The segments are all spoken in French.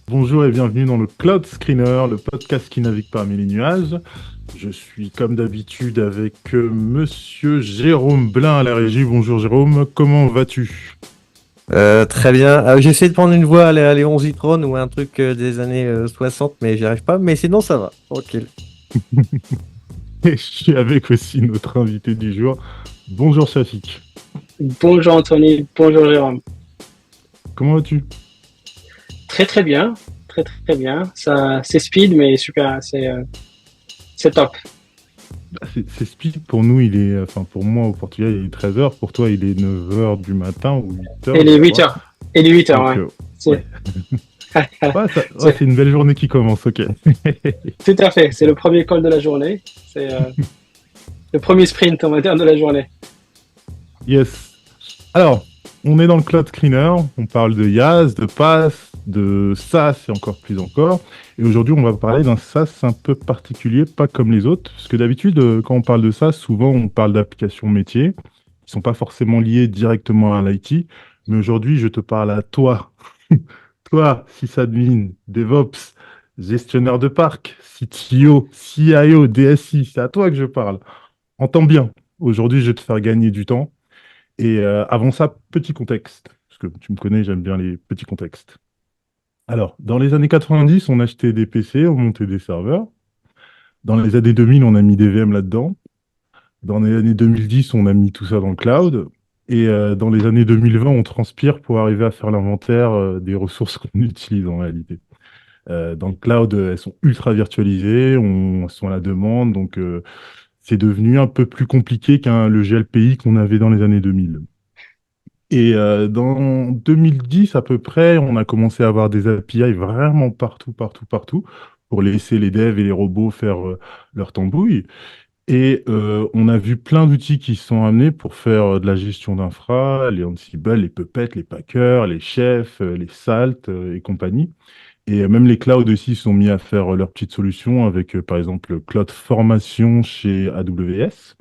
Bonjour et bienvenue dans le Cloud Screener, le podcast qui navigue parmi les nuages. Je suis comme d'habitude avec Monsieur Jérôme Blin à la régie. Bonjour Jérôme, comment vas-tu? Très bien. J'essaie de prendre une voix à Léon Zitron ou un truc des années 60, mais j'y arrive pas. Mais sinon, ça va. Tranquille. Et je suis avec aussi notre invité du jour. Bonjour Shafik, Bonjour Anthony, bonjour Jérôme. comment vas-tu? Très très bien, très très bien. Ça, c'est speed mais super, c'est top. C'est speed pour nous, enfin pour moi au Portugal il est 13 heures. Pour toi il est 9 heures du matin ou 8 Et heures je les 8 crois. heures, et les 8 heures, Donc ouais. ouais, C'est, ouais, c'est c'est une belle journée qui commence, ok. tout à fait. C'est le premier call de la journée. C'est le premier sprint, on va dire, de la journée. Yes. Alors, on est dans le Cloud Screener, on parle de IaaS, de PaaS, de SaaS et encore plus encore. Et aujourd'hui, on va parler d'un SaaS un peu particulier, pas comme les autres. Parce que d'habitude, quand on parle de SaaS, souvent on parle d'applications métiers qui sont pas forcément liées directement à l'IT. Mais aujourd'hui, je te parle à toi. Toi, sysadmin, DevOps, gestionnaire de parc, CTO, CIO, DSI, c'est à toi que je parle. Entends bien, aujourd'hui, je vais te faire gagner du temps. Et avant ça, petit contexte, parce que tu me connais, j'aime bien les petits contextes. Alors, dans les années 90, on achetait des PC, on montait des serveurs. Dans les années 2000, on a mis des VM là-dedans. Dans les années 2010, on a mis tout ça dans le cloud. Et dans les années 2020, on transpire pour arriver à faire l'inventaire des ressources qu'on utilise en réalité. Dans le cloud, elles sont ultra virtualisées, elles sont à la demande, donc c'est devenu un peu plus compliqué le GLPI qu'on avait dans les années 2000. Et dans 2010 à peu près, on a commencé à avoir des API vraiment partout, partout, partout, pour laisser les devs et les robots faire leur tambouille. Et on a vu plein d'outils qui se sont amenés pour faire de la gestion d'infra, les Ansible, les Puppet, les Packer, les Chefs, les Salt et compagnie. Et même les clouds aussi se sont mis à faire leurs petites solutions avec, par exemple, Cloud Formation chez AWS.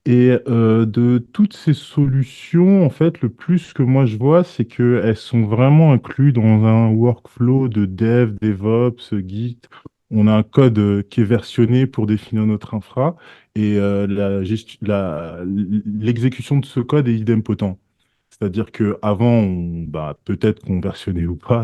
Et de toutes ces solutions, en fait, le plus que moi je vois, c'est qu'elles sont vraiment incluses dans un workflow de dev, DevOps, Git. On a un code qui est versionné pour définir notre infra et l'exécution de ce code est idempotent. C'est-à-dire qu'avant, peut-être qu'on versionnait ou pas,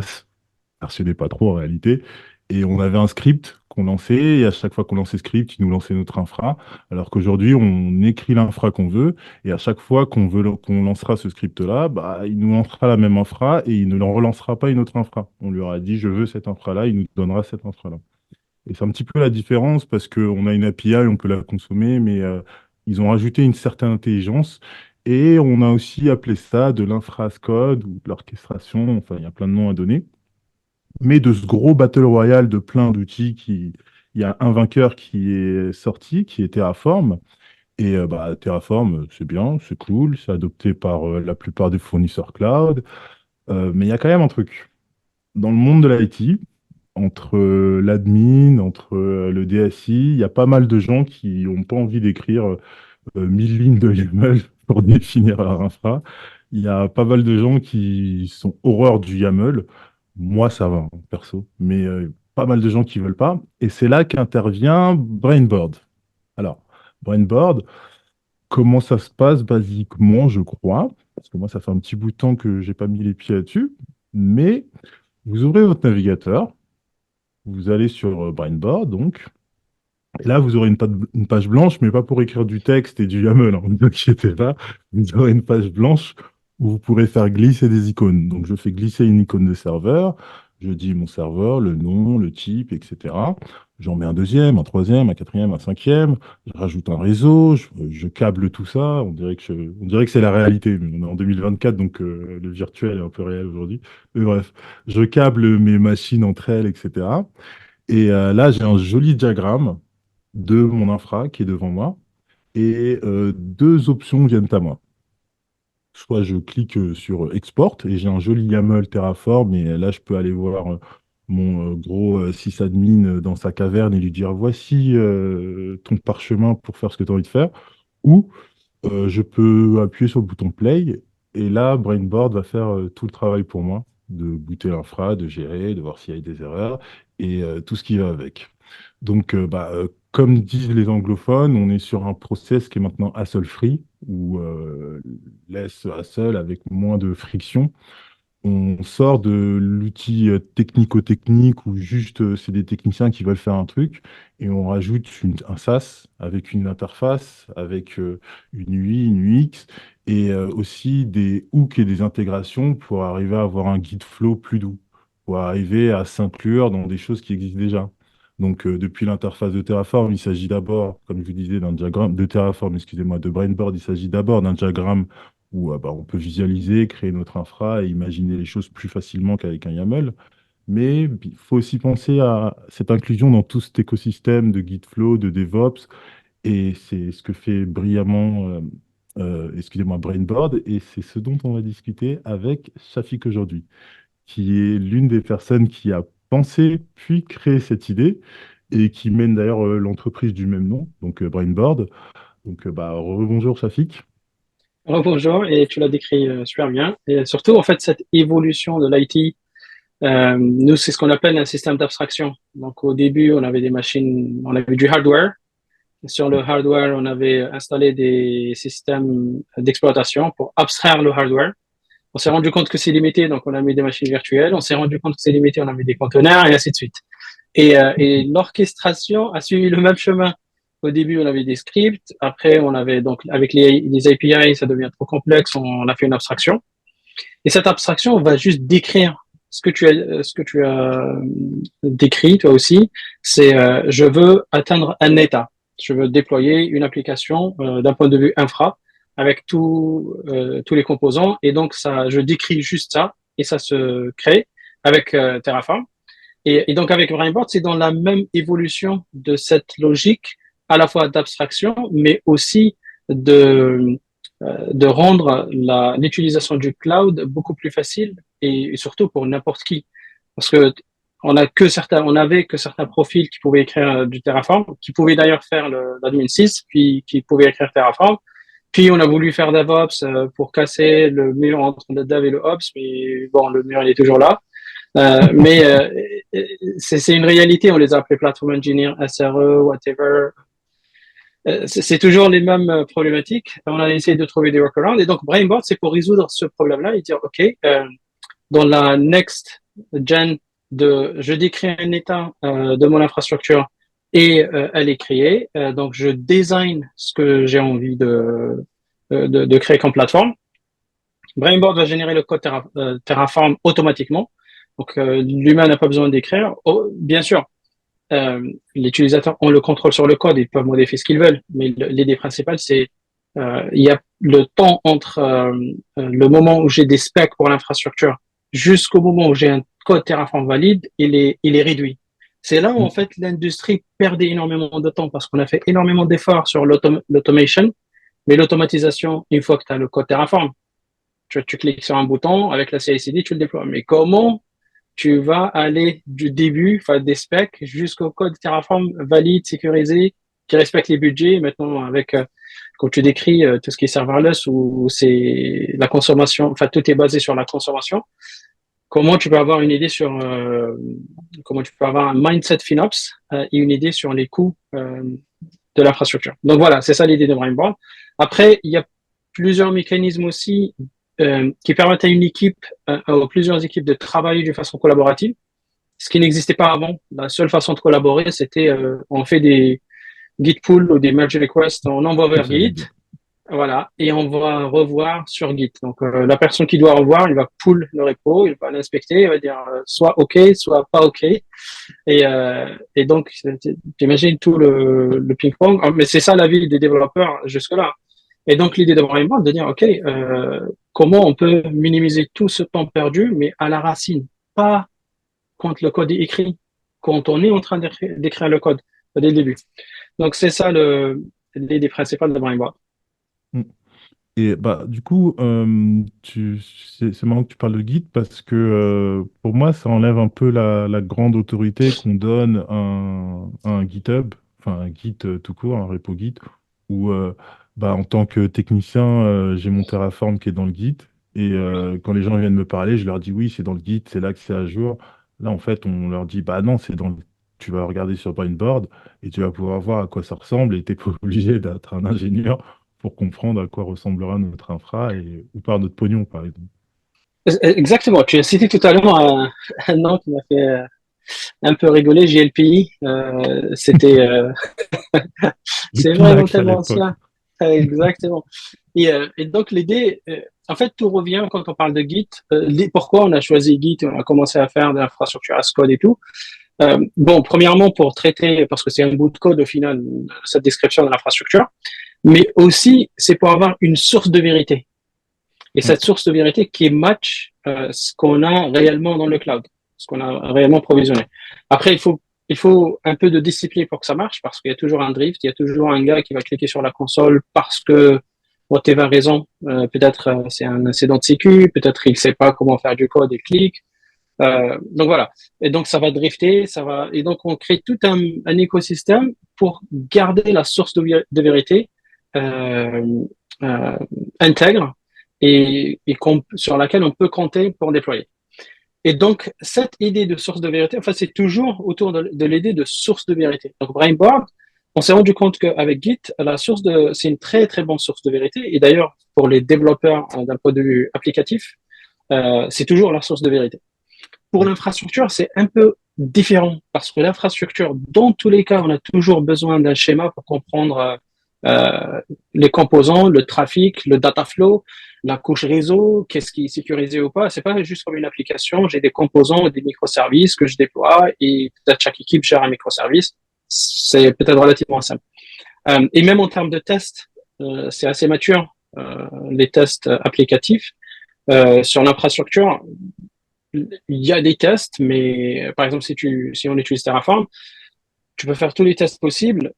versionnait pas trop en réalité. Et on avait un script qu'on lançait, et à chaque fois qu'on lançait le script, il nous lançait notre infra. Alors qu'aujourd'hui, on écrit l'infra qu'on veut, et à chaque fois qu'on lancera ce script-là, il nous lancera la même infra et il ne relancera pas une autre infra. On lui aura dit, je veux cette infra-là, il nous donnera cette infra-là. Et c'est un petit peu la différence parce qu'on a une API, on peut la consommer, mais ils ont rajouté une certaine intelligence. Et on a aussi appelé ça de l'infra as code ou de l'orchestration, enfin, il y a plein de noms à donner. Mais de ce gros battle royale de plein d'outils il y a un vainqueur qui est sorti, qui est Terraform. Et Terraform, c'est bien, c'est cool, c'est adopté par la plupart des fournisseurs cloud. Mais il y a quand même un truc. Dans le monde de l'IT, entre l'admin, entre le DSI, il y a pas mal de gens qui n'ont pas envie d'écrire 1000 lignes de YAML pour définir leur infra. Il y a pas mal de gens qui sont horreur du YAML. Moi, ça va, hein, perso. Mais pas mal de gens qui veulent pas. Et c'est là qu'intervient Brainboard. Alors, Brainboard, comment ça se passe basiquement, je crois, parce que moi, ça fait un petit bout de temps que j'ai pas mis les pieds là-dessus. Mais vous ouvrez votre navigateur, vous allez sur Brainboard, donc. Et là, vous aurez une page blanche, mais pas pour écrire du texte et du YAML, hein, ne vous inquiétez pas. Vous aurez une page blanche où vous pourrez faire glisser des icônes. Donc, je fais glisser une icône de serveur, je dis mon serveur, le nom, le type, etc. J'en mets un deuxième, un troisième, un quatrième, un cinquième. Je rajoute un réseau, je câble tout ça. On dirait que c'est la réalité, mais on est en 2024, donc le virtuel est un peu réel aujourd'hui. Mais bref, je câble mes machines entre elles, etc. Et là, j'ai un joli diagramme de mon infra qui est devant moi et deux options viennent à moi. Soit je clique sur Export et j'ai un joli YAML Terraform et là je peux aller voir mon gros sysadmin dans sa caverne et lui dire voici ton parchemin pour faire ce que tu as envie de faire. Ou je peux appuyer sur le bouton Play et là Brainboard va faire tout le travail pour moi. de booter l'infra, de gérer, de voir s'il y a des erreurs et tout ce qui va avec. Donc, comme disent les anglophones, on est sur un process qui est maintenant hassle-free, ou laisse hassle avec moins de friction. On sort de l'outil technico-technique où juste c'est des techniciens qui veulent faire un truc et on rajoute un SaaS avec une interface, avec une UI, une UX et aussi des hooks et des intégrations pour arriver à avoir un guide flow plus doux, pour arriver à s'inclure dans des choses qui existent déjà. Donc, depuis l'interface de Terraform, il s'agit d'abord, comme je vous disais, d'un diagramme de Terraform, excusez-moi, de Brainboard, il s'agit d'abord d'un diagramme où on peut visualiser, créer notre infra et imaginer les choses plus facilement qu'avec un YAML. Mais il faut aussi penser à cette inclusion dans tout cet écosystème de Gitflow, de DevOps, et c'est ce que fait brillamment, excusez-moi, Brainboard, et c'est ce dont on va discuter avec Shafik aujourd'hui, qui est l'une des personnes qui a pensé puis créé cette idée et qui mène d'ailleurs l'entreprise du même nom, donc Brainboard. Donc, rebonjour Shafik. Alors, bonjour, et tu l'as décrit super bien. Et surtout, en fait, cette évolution de l'IT, nous, c'est ce qu'on appelle un système d'abstraction. Donc, au début, on avait des machines, on avait du hardware. Sur le hardware, on avait installé des systèmes d'exploitation pour abstraire le hardware. On s'est rendu compte que c'est limité, donc on a mis des machines virtuelles. On s'est rendu compte que c'est limité, on a mis des conteneurs et ainsi de suite. Et l'orchestration a suivi le même chemin. Au début, on avait des scripts. Après, on avait donc avec les API, ça devient trop complexe. On a fait une abstraction. Et cette abstraction, on va juste décrire ce que tu as décrit toi aussi. C'est je veux atteindre un état. Je veux déployer une application d'un point de vue infra avec tous les composants. Et donc ça, je décris juste ça et ça se crée avec Terraform. Et donc avec Brainboard, c'est dans la même évolution de cette logique, à la fois d'abstraction, mais aussi de rendre l'utilisation du cloud beaucoup plus facile et surtout pour n'importe qui. Parce que on avait que certains profils qui pouvaient écrire du Terraform, qui pouvaient d'ailleurs faire l'admin 6, puis qui pouvaient écrire Terraform. Puis on a voulu faire DevOps pour casser le mur entre le Dev et le Ops, mais bon, le mur il est toujours là. Mais c'est une réalité, on les a appelés Platform Engineer, SRE, whatever. C'est toujours les mêmes problématiques. On a essayé de trouver des workarounds. Et donc, Brainboard, c'est pour résoudre ce problème-là et dire, OK, dans la next gen je décris un état de mon infrastructure et elle est créée. Donc, je design ce que j'ai envie de créer comme plateforme. Brainboard va générer le code Terraform automatiquement. Donc, l'humain n'a pas besoin d'écrire. Oh, bien sûr, l'utilisateur ont le contrôle sur le code, ils peuvent modifier ce qu'ils veulent. Mais l'idée principale, c'est il y a le temps entre le moment où j'ai des specs pour l'infrastructure jusqu'au moment où j'ai un code Terraform valide, il est réduit. C'est là où en fait l'industrie perdait énormément de temps parce qu'on a fait énormément d'efforts sur l'automation, mais l'automatisation, une fois que tu as le code Terraform, tu cliques sur un bouton avec la CI/CD, tu le déploies. Mais comment tu vas aller du début, enfin des specs, jusqu'au code Terraform valide, sécurisé, qui respecte les budgets. Maintenant, avec, quand tu décris tout ce qui est serverless, où c'est la consommation, enfin tout est basé sur la consommation, comment tu peux avoir une idée sur, comment tu peux avoir un mindset FinOps et une idée sur les coûts de l'infrastructure. Donc voilà, c'est ça l'idée de Brainboard. Après, il y a plusieurs mécanismes aussi qui permettent à une équipe, ou plusieurs équipes de travailler de façon collaborative, ce qui n'existait pas avant. La seule façon de collaborer, c'était on fait des Git pull ou des merge requests, on envoie vers Git, voilà, et on va revoir sur Git. Donc la personne qui doit revoir, il va pull le repo, il va l'inspecter, il va dire soit OK, soit pas OK. Et donc, j'imagine tout le ping-pong. Mais c'est ça la vie des développeurs jusque-là. Et donc, l'idée de Brainboard, de dire, OK, comment on peut minimiser tout ce temps perdu, mais à la racine, pas quand le code est écrit, quand on est en train d'écrire le code dès le début. Donc, c'est ça l'idée principale de Brainboard. Et du coup, c'est marrant que tu parles de Git parce que pour moi, ça enlève un peu la grande autorité qu'on donne à un GitHub, enfin un Git tout court, un repo Git, où en tant que technicien, j'ai mon Terraform qui est dans le Git Et quand les gens viennent me parler, je leur dis oui, c'est dans le Git, c'est là que c'est à jour. Là, en fait, on leur dit bah non, c'est dans le... Tu vas regarder sur Brainboard et tu vas pouvoir voir à quoi ça ressemble et t'es pas obligé d'être un ingénieur pour comprendre à quoi ressemblera notre infra et ou par notre pognon, par exemple. Exactement. Tu as cité tout à l'heure un nom qui m'a fait un peu rigoler, JLPI. Les C'est vraiment Pinax à tellement l'époque. ça. Exactement. Et donc l'idée, en fait, tout revient quand on parle de Git. Pourquoi on a choisi Git et on a commencé à faire de l'infrastructure as code et tout. Bon, premièrement pour traiter, parce que c'est un bout de code au final, cette description de l'infrastructure, mais aussi c'est pour avoir une source de vérité. Et Ouais. cette source de vérité qui match ce qu'on a réellement dans le cloud, ce qu'on a réellement provisionné. Après, il faut un peu de discipline pour que ça marche, parce qu'il y a toujours un drift, il y a toujours un gars qui va cliquer sur la console parce que whatever raison, peut-être c'est un incident de sécu, peut-être il sait pas comment faire du code et clique. Donc voilà. Et donc ça va drifter, ça va. Et donc on crée tout un écosystème pour garder la source de vérité euh, euh, intègre et sur laquelle on peut compter pour déployer. Et donc, cette idée de source de vérité, en fait, c'est toujours autour de l'idée de source de vérité. Donc, Brainboard, on s'est rendu compte qu'avec Git, c'est une très, très bonne source de vérité. Et d'ailleurs, pour les développeurs d'un point de vue applicatif, c'est toujours la source de vérité. Pour l'infrastructure, c'est un peu différent parce que l'infrastructure, dans tous les cas, on a toujours besoin d'un schéma pour comprendre les composants, le trafic, le data flow, la couche réseau, qu'est-ce qui est sécurisé ou pas. C'est pas juste comme une application. J'ai des composants, des microservices que je déploie et peut-être chaque équipe gère un microservice. C'est peut-être relativement simple. Et même en termes de tests, c'est assez mature. Les tests applicatifs sur l'infrastructure, il y a des tests, mais par exemple, si on utilise Terraform, tu peux faire tous les tests possibles.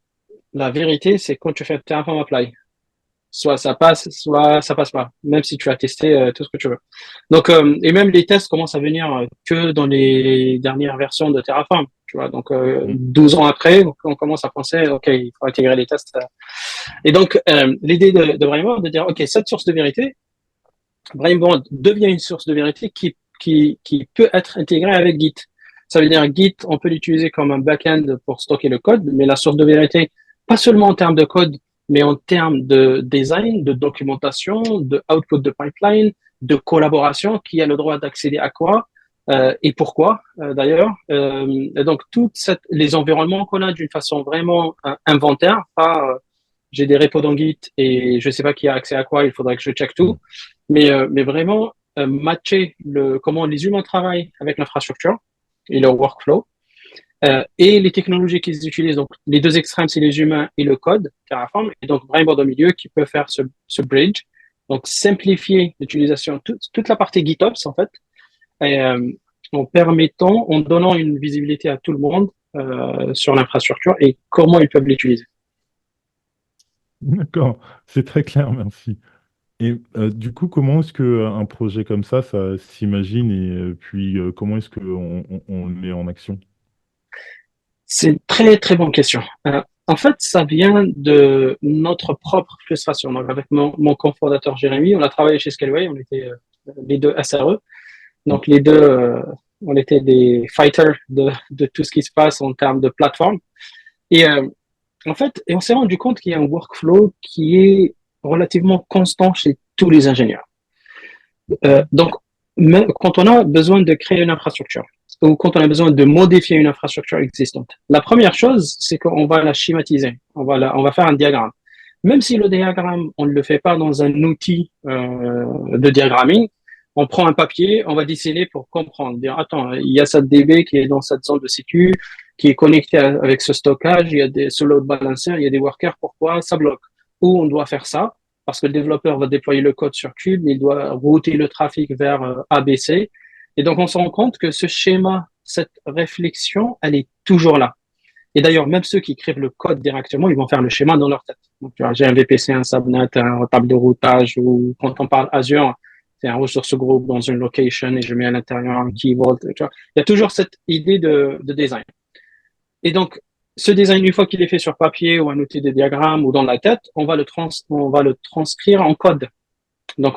La vérité, c'est quand tu fais Terraform Apply. Soit ça passe, soit ça passe pas, même si tu as testé tout ce que tu veux. Donc, et même les tests commencent à venir que dans les dernières versions de Terraform. Tu vois, donc 12 ans après, on commence à penser, ok, il faut intégrer les tests. Et donc, l'idée de Brainboard, de dire, ok, cette source de vérité, Brainboard devient une source de vérité qui peut être intégrée avec Git. Ça veut dire Git, on peut l'utiliser comme un back-end pour stocker le code, mais la source de vérité, pas seulement en termes de code, mais en termes de design, de documentation, de output de pipeline, de collaboration, qui a le droit d'accéder à quoi et pourquoi d'ailleurs. Et donc les environnements qu'on a d'une façon vraiment inventaire, pas j'ai des repos dans Git et je sais pas qui a accès à quoi, il faudrait que je check tout, mais vraiment matcher comment les humains travaillent avec l'infrastructure et leur workflow et les technologies qu'ils utilisent. Donc, les deux extrêmes, c'est les humains et le code, Terraform, et donc Brainboard au milieu qui peut faire ce bridge. Donc, simplifier l'utilisation, toute la partie GitOps, en fait, et, en donnant une visibilité à tout le monde sur l'infrastructure et comment ils peuvent l'utiliser. D'accord, c'est très clair, merci. Et du coup, comment est-ce que un projet comme ça s'imagine et puis comment est-ce qu'on le met en action? C'est une très, très bonne question. En fait, ça vient de notre propre frustration. Donc, avec mon cofondateur Jérémy, on a travaillé chez Scaleway, on était les deux SRE. Donc, les deux, on était des fighters de tout ce qui se passe en termes de plateforme. Et en fait, on s'est rendu compte qu'il y a un workflow qui est relativement constant chez tous les ingénieurs. Donc, quand on a besoin de créer une infrastructure ou quand on a besoin de modifier une infrastructure existante, la première chose, c'est qu'on va la schématiser. On va faire un diagramme. Même si le diagramme, on ne le fait pas dans un outil de diagramming, on prend un papier, on va dessiner pour comprendre. Dire, attends, il y a cette DB qui est dans cette zone de sécu, qui est connectée avec ce stockage, il y a ce load balancer, il y a des workers, pourquoi ça bloque? Ou on doit faire ça, parce que le développeur va déployer le code sur Cube, il doit router le trafic vers ABC. Et donc, on se rend compte que ce schéma, cette réflexion, elle est toujours là. Et d'ailleurs, même ceux qui écrivent le code directement, ils vont faire le schéma dans leur tête. Donc, j'ai un VPC, un subnet, un table de routage, ou quand on parle Azure, c'est un ressource group dans une location et je mets à l'intérieur un key vault. Tu vois. Il y a toujours cette idée de design. Et donc, ce design, une fois qu'il est fait sur papier ou un outil de diagramme ou dans la tête, on va le transcrire en code. Donc,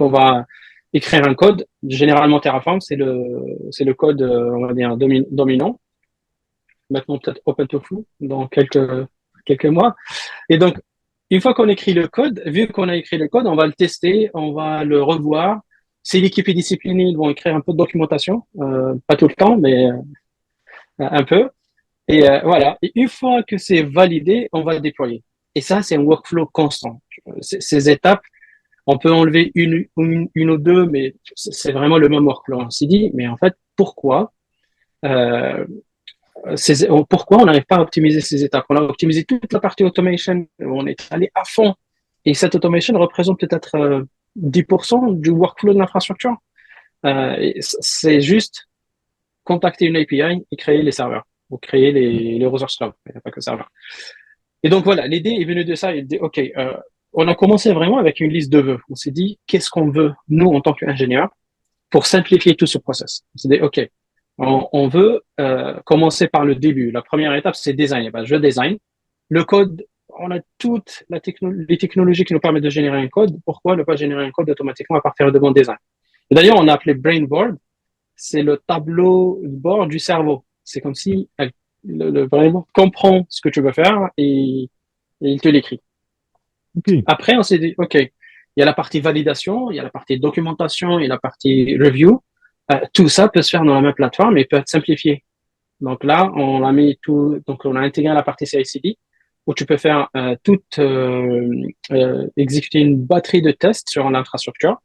écrire un code. Généralement, Terraform, c'est le code, on va dire, dominant. Maintenant, peut-être OpenTofu dans quelques mois. Et donc, une fois qu'on écrit le code, vu qu'on a écrit le code, on va le tester, on va le revoir. Si l'équipe est disciplinée, ils vont écrire un peu de documentation, pas tout le temps, mais un peu. Et voilà. Et une fois que c'est validé, on va le déployer. Et ça, c'est un workflow constant. Ces étapes, on peut enlever une ou deux, mais c'est vraiment le même workflow. On s'est dit, mais en fait, euh, pourquoi on n'arrive pas à optimiser ces étapes? On a optimisé toute la partie automation, on est allé à fond. Et cette automation représente peut-être 10% du workflow de l'infrastructure. C'est juste contacter une API et créer les serveurs, ou créer les resources cloud. Il n'y a pas que serveur. Et donc voilà, l'idée est venue de ça. Il dit, OK, on a commencé vraiment avec une liste de vœux. On s'est dit, qu'est-ce qu'on veut, nous, en tant qu'ingénieurs, pour simplifier tout ce process. On s'est dit, OK, on veut commencer par le début. La première étape, c'est design. Eh ben, je design. Le code, on a toutes les technologies qui nous permettent de générer un code. Pourquoi ne pas générer un code automatiquement à partir de mon design? Et d'ailleurs, on a appelé Brainboard. C'est le tableau de bord du cerveau. C'est comme si le brainboard comprend ce que tu veux faire et il te l'écrit. Ok. Après, on s'est dit, OK, il y a la partie validation, il y a la partie documentation, il y a la partie review. Tout ça peut se faire dans la même plateforme et peut être simplifié. Donc là, on a mis tout, donc on a intégré la partie CI/CD où tu peux faire exécuter une batterie de tests sur l'infrastructure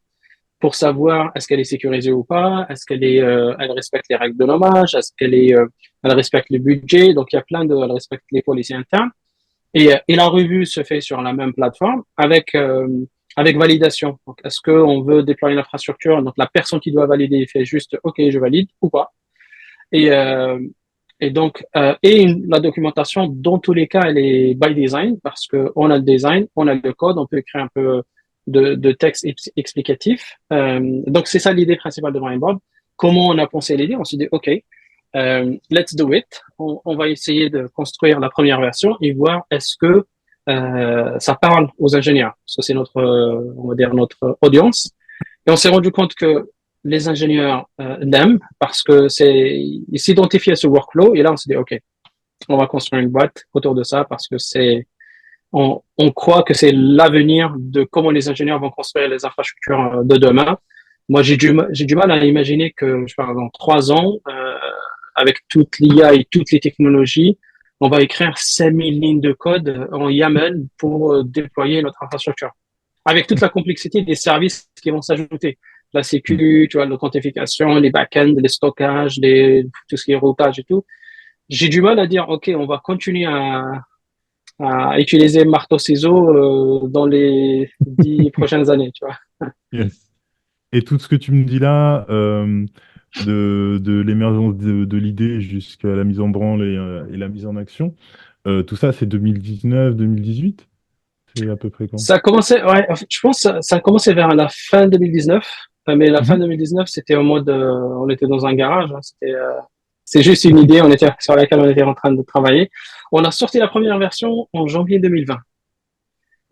pour savoir est-ce qu'elle est sécurisée ou pas, est-ce elle respecte les règles de nommage, elle respecte le budget. Donc il y a elle respecte les policiers internes. Et la revue se fait sur la même plateforme avec validation. Donc, est-ce qu'on veut déployer l'infrastructure? Donc, la personne qui doit valider fait juste OK, je valide ou pas. Et, euh, et donc, la documentation, dans tous les cas, elle est by design parce que on a le design, on a le code, on peut écrire un peu de texte explicatif. Donc, c'est ça l'idée principale de Brainboard. Comment on a pensé l'idée? On s'est dit, OK, let's do it. On va essayer de construire la première version et voir est-ce que ça parle aux ingénieurs. Ça, c'est on va dire notre audience. Et on s'est rendu compte que les ingénieurs l'aiment parce que ils s'identifient à ce workflow. Et là, on s'est dit, OK, on va construire une boîte autour de ça parce que on croit que c'est l'avenir de comment les ingénieurs vont construire les infrastructures de demain. Moi, j'ai du mal à imaginer que, je sais pas, dans 3 ans, avec toute l'IA et toutes les technologies, on va écrire 5000 lignes de code en YAML pour déployer notre infrastructure. Avec toute la complexité des services qui vont s'ajouter. La sécu, tu vois, l'authentification, les backends, les stockages, tout ce qui est routage et tout. J'ai du mal à dire, OK, on va continuer à utiliser marteau-ciseau dans les 10 prochaines années, tu vois. Yes. Et tout ce que tu me dis là, de l'émergence de l'idée jusqu'à la mise en branle et la mise en action, tout ça, c'est 2019, 2018? C'est à peu près quand? Ça a commencé, ouais, je pense que ça a commencé vers la fin 2019, mais la fin Mhm. 2019, c'était en mode, on était dans un garage, hein, c'est juste une idée sur laquelle on était en train de travailler. On a sorti la première version en janvier 2020.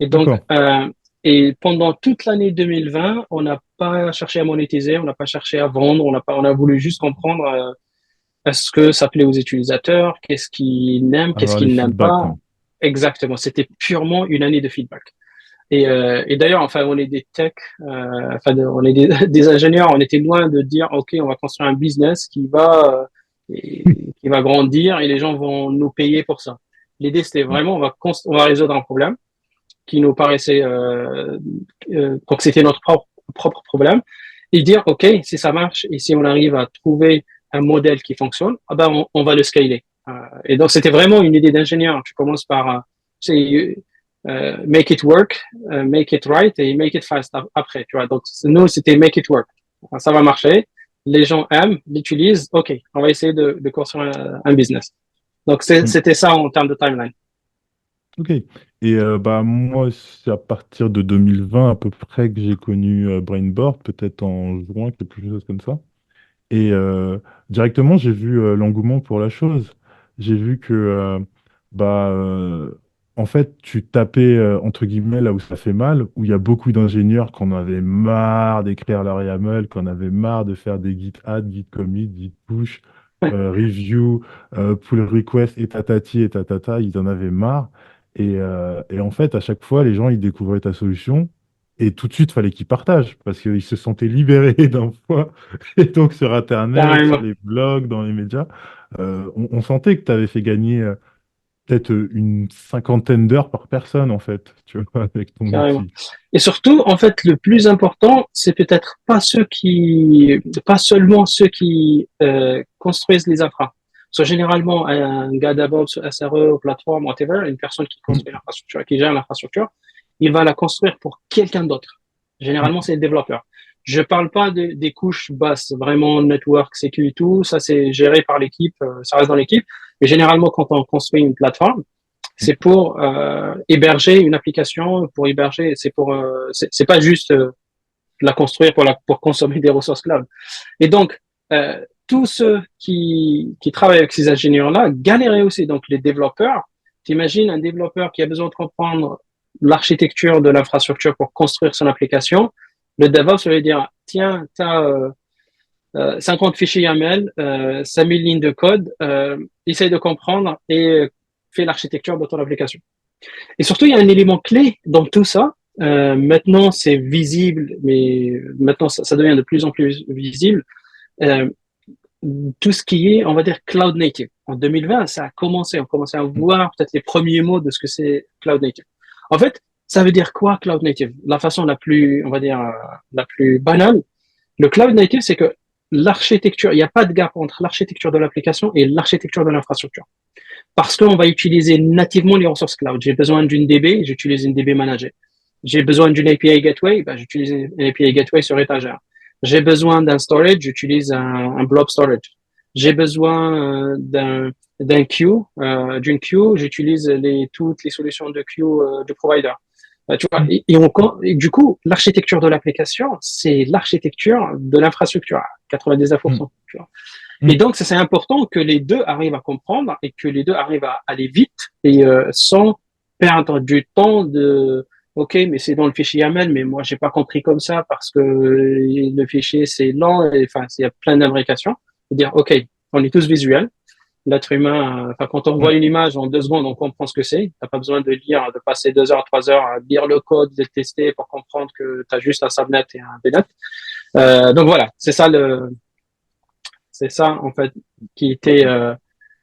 Et donc, D'accord. et pendant toute l'année 2020, on n'a pas cherché à monétiser, on n'a pas cherché à vendre, on a voulu juste comprendre, est-ce que ça plaît aux utilisateurs, qu'est-ce qu'ils aiment, qu'est-ce Avoir les qu'ils n'aiment feedbacks, pas. quoi. Exactement. C'était purement une année de feedback. Et d'ailleurs, enfin, on est des techs, on est des ingénieurs. On était loin de dire, OK, on va construire un business qui va grandir et les gens vont nous payer pour ça. L'idée, c'était vraiment, on va résoudre un problème qui nous paraissait, donc c'était notre propre problème et dire, OK, si ça marche et si on arrive à trouver un modèle qui fonctionne, ah ben, on va le scaler. Et donc, c'était vraiment une idée d'ingénieur. Tu commences par, make it work, make it right et make it fast après, tu vois. Donc, nous, c'était make it work. Ça va marcher. Les gens aiment, l'utilisent. OK, on va essayer de construire un business. Donc, Mm. c'était ça en termes de timeline. Ok. Et bah, moi, c'est à partir de 2020 à peu près que j'ai connu Brainboard, peut-être en juin, quelque chose comme ça. Et directement, j'ai vu l'engouement pour la chose. J'ai vu que bah, en fait, tu tapais, entre guillemets, là où ça fait mal, où il y a beaucoup d'ingénieurs qui en avaient marre d'écrire leur YAML, qui en avaient marre de faire des git add, git commit, git push, review, pull request, et tatati, et tatata, ils en avaient marre. Et en fait, à chaque fois, les gens, ils découvraient ta solution, et tout de suite, fallait qu'ils partagent, parce qu'ils se sentaient libérés d'un fois. Et donc, sur Internet, sur Carrément, les blogs, dans les médias, on sentait que tu avais fait gagner peut-être une cinquantaine d'heures par personne, en fait, tu vois, avec ton carrément. outil. Et surtout, en fait, le plus important, c'est peut-être pas seulement ceux qui construisent les infras. Soit généralement un gars DevOps, SRE, plateforme, whatever, une personne qui Mm, construit l'infrastructure, qui gère l'infrastructure, il va la construire pour quelqu'un d'autre. Généralement, mm, c'est le développeur. Je parle pas des couches basses, vraiment network, sécu, tout. Ça, c'est géré par l'équipe, ça reste dans l'équipe. Mais généralement, quand on construit une plateforme, mm, c'est pour héberger une application, pour héberger, c'est pas juste la construire pour consommer des ressources cloud. Et donc, tous ceux qui travaillent avec ces ingénieurs-là galéraient aussi. Donc, les développeurs, t'imagines un développeur qui a besoin de comprendre l'architecture de l'infrastructure pour construire son application. Le DevOps va lui dire, tiens, tu as 50 fichiers YAML, 5000 lignes de code, essaye de comprendre et fais l'architecture de ton application. Et surtout, il y a un élément clé dans tout ça. Maintenant, c'est visible, mais maintenant, ça devient de plus en plus visible. Euh, tout ce qui est, on va dire, cloud native. En 2020, ça a commencé. On commençait à mm. voir peut-être les premiers mots de ce que c'est cloud native. En fait, ça veut dire quoi, cloud native? La façon la plus, on va dire, la plus banale, le cloud native, c'est que l'architecture, il n'y a pas de gap entre l'architecture de l'application et l'architecture de l'infrastructure. Parce qu'on va utiliser nativement les ressources cloud. J'ai besoin d'une DB, j'utilise une DB managée. J'ai besoin d'une API gateway, ben, j'utilise une API gateway sur étagère. J'ai besoin d'un storage, j'utilise un blob storage. J'ai besoin d'un queue, d'une queue, j'utilise toutes les solutions de queue du provider. Tu vois, et du coup, l'architecture de l'application, c'est l'architecture de l'infrastructure à 99%. Mm, Tu vois. Et mm. donc, c'est important que les deux arrivent à comprendre et que les deux arrivent à aller vite et sans perdre du temps de OK, mais c'est dans le fichier YAML, mais moi j'ai pas compris comme ça parce que le fichier c'est lent et enfin il y a plein d'imbrications. Et dire OK, on est tous visuels. L'être humain, enfin quand on voit Ouais. une image en 2 secondes, on comprend ce que c'est. T'as pas besoin de lire, de passer 2 heures, 3 heures à lire le code, de le tester pour comprendre que tu as juste un subnet et un VNet. Donc voilà, c'est ça en fait qui était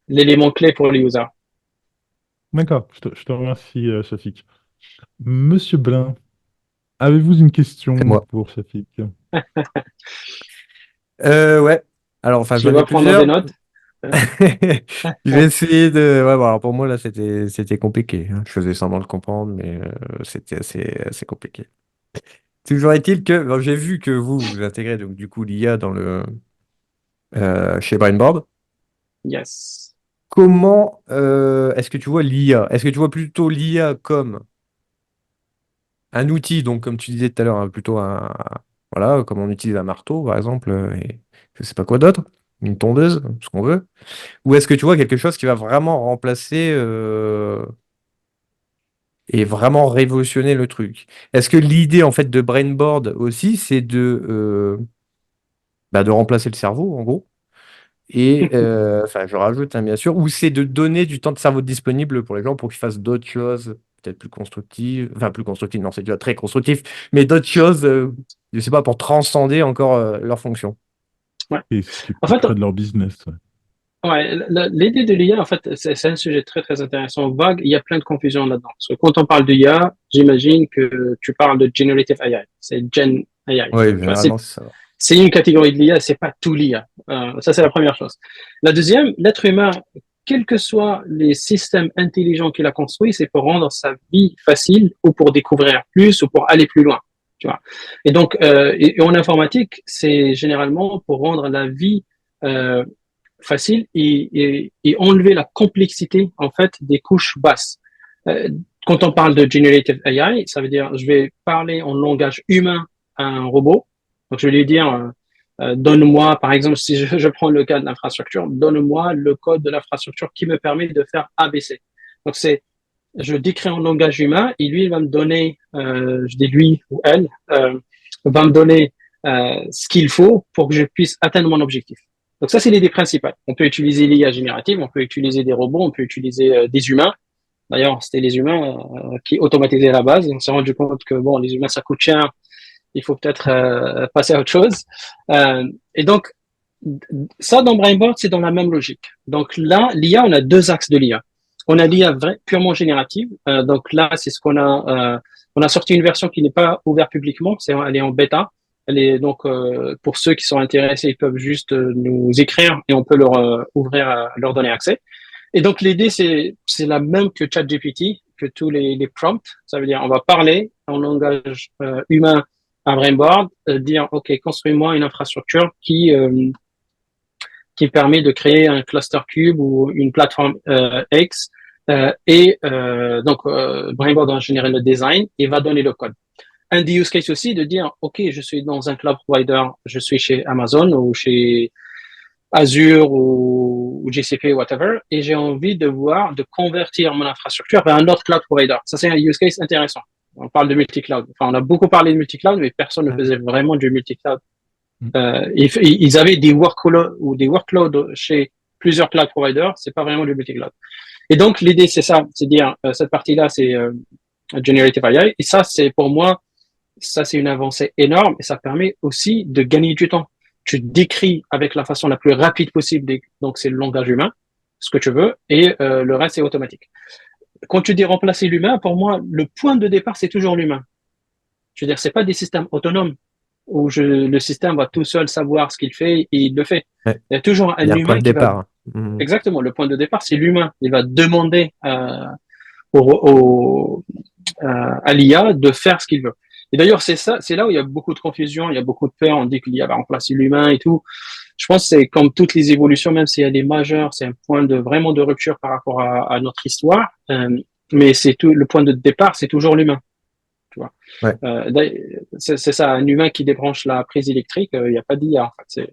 l'élément clé pour les users. D'accord, je te remercie, Shafik. Monsieur Blin, avez-vous une C'est question moi. pour Shafik? Ouais. Alors, enfin, Je les j'en ai vois prendre des plusieurs. notes. Je vais essayer de. Ouais, bon, alors pour moi, là, c'était compliqué, hein. Je faisais semblant de comprendre, mais c'était assez compliqué. Toujours est-il que bon, j'ai vu que vous intégrez donc du coup l'IA dans chez Brainboard. Yes. Comment est-ce que tu vois l'IA? Est-ce que tu vois plutôt l'IA comme un outil, donc comme tu disais tout à l'heure, hein, plutôt voilà, comme on utilise un marteau, par exemple, et je sais pas quoi d'autre, une tondeuse, ce qu'on veut. Ou est-ce que tu vois quelque chose qui va vraiment remplacer et vraiment révolutionner le truc? Est-ce que l'idée en fait de Brainboard aussi, c'est de remplacer le cerveau, en gros? Et enfin, je rajoute, hein, bien sûr, ou c'est de donner du temps de cerveau disponible pour les gens pour qu'ils fassent d'autres choses, peut-être plus constructives, enfin plus constructives, non, c'est déjà très constructif, mais d'autres choses, je sais pas, pour transcender encore leur fonction. Ouais. Et ce qui est En plus fait, près de leur business. Ouais. ouais, l'idée de l'IA, en fait, c'est un sujet très, très intéressant, vague. Il y a plein de confusion là-dedans. Parce que quand on parle d'IA, j'imagine que tu parles de Generative AI. C'est Gen AI. Oui, Tu vois, généralement, c'est ça. c'est une catégorie de l'IA, c'est pas tout l'IA. Ça, c'est la première chose. La deuxième, l'être humain, quels que soient les systèmes intelligents qu'il a construits, c'est pour rendre sa vie facile ou pour découvrir plus ou pour aller plus loin. Tu vois. Et donc, et en informatique, c'est généralement pour rendre la vie facile et enlever la complexité en fait des couches basses. Euh, Quand on parle de generative AI, ça veut dire je vais parler en langage humain à un robot. Donc je vais lui dire donne-moi, par exemple, si je prends le cas de l'infrastructure, donne-moi le code de l'infrastructure qui me permet de faire ABC. Donc c'est je décris en langage humain et lui, il va me donner, je dis lui ou elle, va me donner ce qu'il faut pour que je puisse atteindre mon objectif. Donc ça, c'est l'idée principale. On peut utiliser l'IA générative, on peut utiliser des robots, on peut utiliser des humains. D'ailleurs, c'était les humains qui automatisaient la base. On s'est rendu compte que bon, les humains, ça coûte cher. Il faut peut-être passer à autre chose. Et donc, ça, dans Brainboard, c'est dans la même logique. Donc là, l'IA, on a deux axes de l'IA. On a l'IA purement générative. Donc là, c'est ce qu'on a. On a sorti une version qui n'est pas ouverte publiquement. Elle est en bêta. Elle est donc pour ceux qui sont intéressés, ils peuvent juste nous écrire et on peut leur ouvrir, leur donner accès. Et donc l'idée c'est la même que ChatGPT, que tous les prompts. Ça veut dire on va parler en langage humain à Brainboard, dire ok construis-moi une infrastructure qui permet de créer un cluster cube ou une plateforme X. Brainboard va générer le design et va donner le code. Un des use cases aussi de dire, OK, je suis dans un cloud provider, je suis chez Amazon ou chez Azure ou GCP, whatever, et j'ai envie de convertir mon infrastructure vers un autre cloud provider. Ça, c'est un use case intéressant. On parle de multi-cloud. Enfin, on a beaucoup parlé de multi-cloud, mais personne ne faisait vraiment du multi-cloud. Ils avaient des workloads chez plusieurs cloud providers, c'est pas vraiment du multi-cloud. Et donc, l'idée, c'est ça, c'est dire, cette partie-là, c'est Generative AI, et ça, c'est pour moi, ça, c'est une avancée énorme, et ça permet aussi de gagner du temps. Tu décris avec la façon la plus rapide possible, donc c'est le langage humain, ce que tu veux, et le reste, c'est automatique. Quand tu dis remplacer l'humain, pour moi, le point de départ, c'est toujours l'humain. Je veux dire, c'est pas des systèmes autonomes où le système va tout seul savoir ce qu'il fait et il le fait. Ouais. Il y a toujours un Il y a un point humain de qui va... départ. Exactement, le point de départ, c'est l'humain. Il va demander à l'IA de faire ce qu'il veut. Et d'ailleurs, c'est là où il y a beaucoup de confusion, il y a beaucoup de peur. On dit que l'IA va remplacer l'humain et tout. Je pense que c'est comme toutes les évolutions, même si elle est majeure, c'est un point de vraiment de rupture par rapport à notre histoire. Mais c'est tout, le point de départ, c'est toujours l'humain. Tu vois. Ouais. C'est ça, un humain qui débranche la prise électrique, il n'y a pas d'IA. En fait,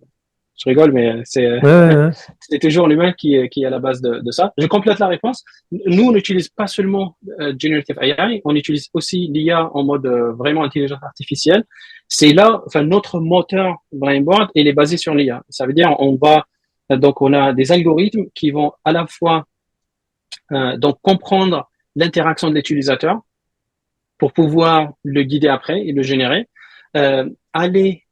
je rigole, mais c'est toujours l'humain qui est à la base de ça. Je complète la réponse. Nous, on n'utilise pas seulement Generative AI, on utilise aussi l'IA en mode vraiment intelligence artificielle. C'est là, enfin, notre moteur Brainboard, il est basé sur l'IA. Ça veut dire, donc, on a des algorithmes qui vont à la fois donc comprendre l'interaction de l'utilisateur pour pouvoir le guider après et le générer.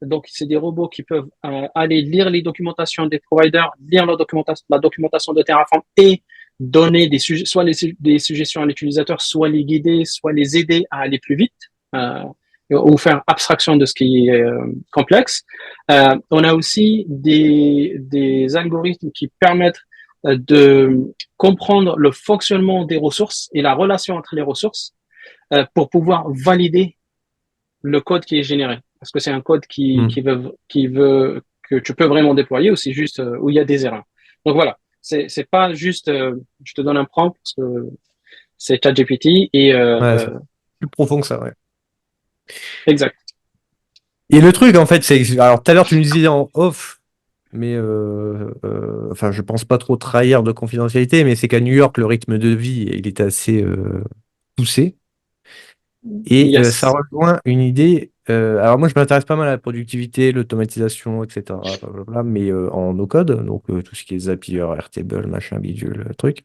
Donc c'est des robots qui peuvent aller lire les documentations des providers, lire la documentation de Terraform et donner soit des suggestions à l'utilisateur, soit les guider, soit les aider à aller plus vite, ou faire abstraction de ce qui est complexe. On a aussi des algorithmes qui permettent de comprendre le fonctionnement des ressources et la relation entre les ressources pour pouvoir valider le code qui est généré. Parce que c'est un code qui veut que tu peux vraiment déployer ou c'est juste où il y a des erreurs. Donc voilà, c'est pas juste je te donne un prompt parce que c'est ChatGPT et c'est plus profond que ça, ouais. Exact. Et le truc, en fait, c'est... Alors, tout à l'heure, tu nous disais en off, mais enfin, je pense pas trop trahir de confidentialité, mais c'est qu'à New York, le rythme de vie, il est assez poussé. Et ça rejoint une idée. Alors, moi, je m'intéresse pas mal à la productivité, l'automatisation, etc. Blablabla, mais en no-code, donc tout ce qui est Zapier, Airtable, machin, bidule, truc.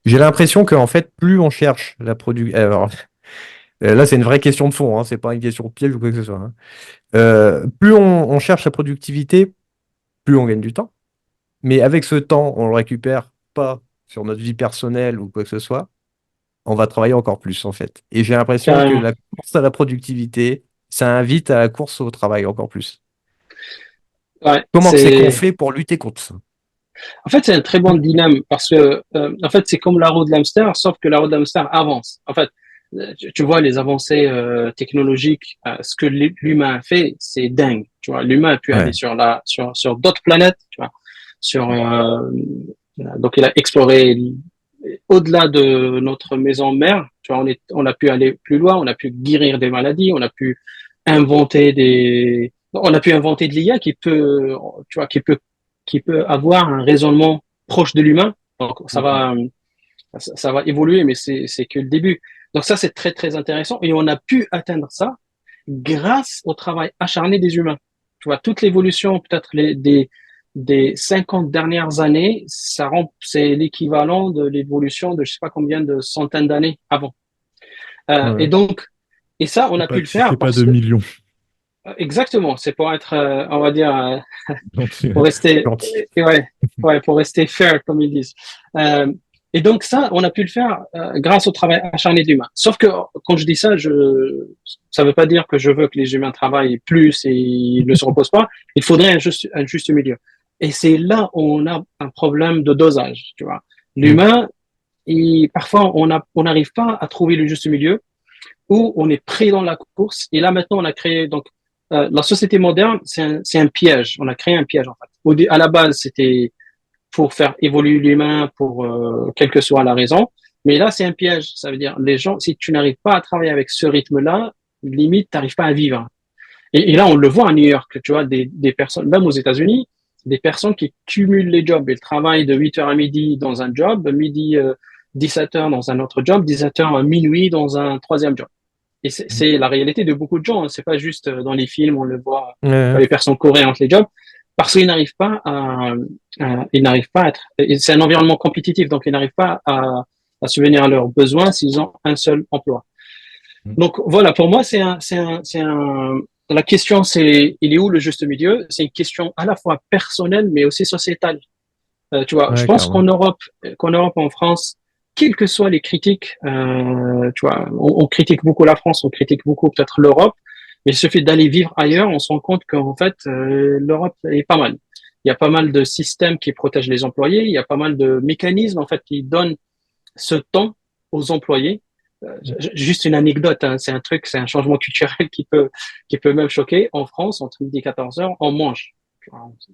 J'ai l'impression qu'en fait, plus on cherche la production. Alors, là, c'est une vraie question de fond, hein, c'est pas une question de piège ou quoi que ce soit. Hein. Plus on cherche la productivité, plus on gagne du temps. Mais avec ce temps, on le récupère pas sur notre vie personnelle ou quoi que ce soit. On va travailler encore plus, en fait. Et j'ai l'impression que la course à la productivité, ça invite à la course au travail encore plus. Ouais, Comment c'est qu'on fait pour lutter contre ça? En fait, c'est un très bon dilemme parce que, en fait, c'est comme la roue de l'hamster, sauf que la roue de l'hamster avance. En fait, tu vois, les avancées technologiques, ce que l'humain fait, c'est dingue. Tu vois, l'humain a pu aller sur d'autres planètes, tu vois, donc il a exploré au-delà de notre maison mère. Tu vois, on a pu aller plus loin, on a pu guérir des maladies, on a pu inventer de l'IA qui peut, tu vois, qui peut avoir un raisonnement proche de l'humain. Donc, ça va, Ça va évoluer, mais c'est que le début. Donc ça, c'est très, très intéressant. Et on a pu atteindre ça grâce au travail acharné des humains. Tu vois, toute l'évolution, peut-être des 50 dernières années, c'est l'équivalent de l'évolution de je sais pas combien de centaines d'années avant. Et Ouais. donc, et ça, on C'est a pas, pu le si c'est faire pas parce 2 que, millions. exactement, c'est pour être, on va dire, Gentil. pour rester, Gentil. ouais, ouais, pour rester fair, comme ils disent. Euh, et donc ça, on a pu le faire grâce au travail acharné de l'humain. Sauf que quand je dis ça, ça veut pas dire que je veux que les humains travaillent plus et ils ne se reposent pas. Il faudrait un juste milieu. Et c'est là où on a un problème de dosage, tu vois. Mm. L'humain, parfois, on n'arrive pas à trouver le juste milieu où on est pris dans la course. Et là, maintenant, on a créé, donc, la société moderne, c'est un piège. On a créé un piège, en fait. À la base, c'était pour faire évoluer l'humain, pour quelle que soit la raison. Mais là, c'est un piège. Ça veut dire, les gens, si tu n'arrives pas à travailler avec ce rythme-là, limite, tu n'arrives pas à vivre. Et là, on le voit à New York, tu vois, des personnes, même aux États-Unis, des personnes qui cumulent les jobs. Ils travaillent de 8 heures à midi dans un job, midi 17 heures dans un autre job, 17 heures à minuit dans un troisième job. Et c'est la réalité de beaucoup de gens. Hein. C'est pas juste dans les films, on le voit quand Ouais. les personnes courent entre les jobs, parce qu'ils n'arrivent pas ils n'arrivent pas à être. C'est un environnement compétitif, donc ils n'arrivent pas à subvenir à leurs besoins s'ils ont un seul emploi. Donc voilà, pour moi, la question, c'est il est où le juste milieu? C'est une question à la fois personnelle, mais aussi sociétale. Tu vois, je Ouais, pense carrément. en France, quelles que soient les critiques, tu vois, on critique beaucoup la France, on critique beaucoup peut-être l'Europe, mais il suffit d'aller vivre ailleurs, on se rend compte qu'en fait, l'Europe est pas mal. Il y a pas mal de systèmes qui protègent les employés, il y a pas mal de mécanismes en fait qui donnent ce temps aux employés. Juste une anecdote, hein, c'est un changement culturel qui peut même choquer. En France, entre midi et 14 heures, on mange.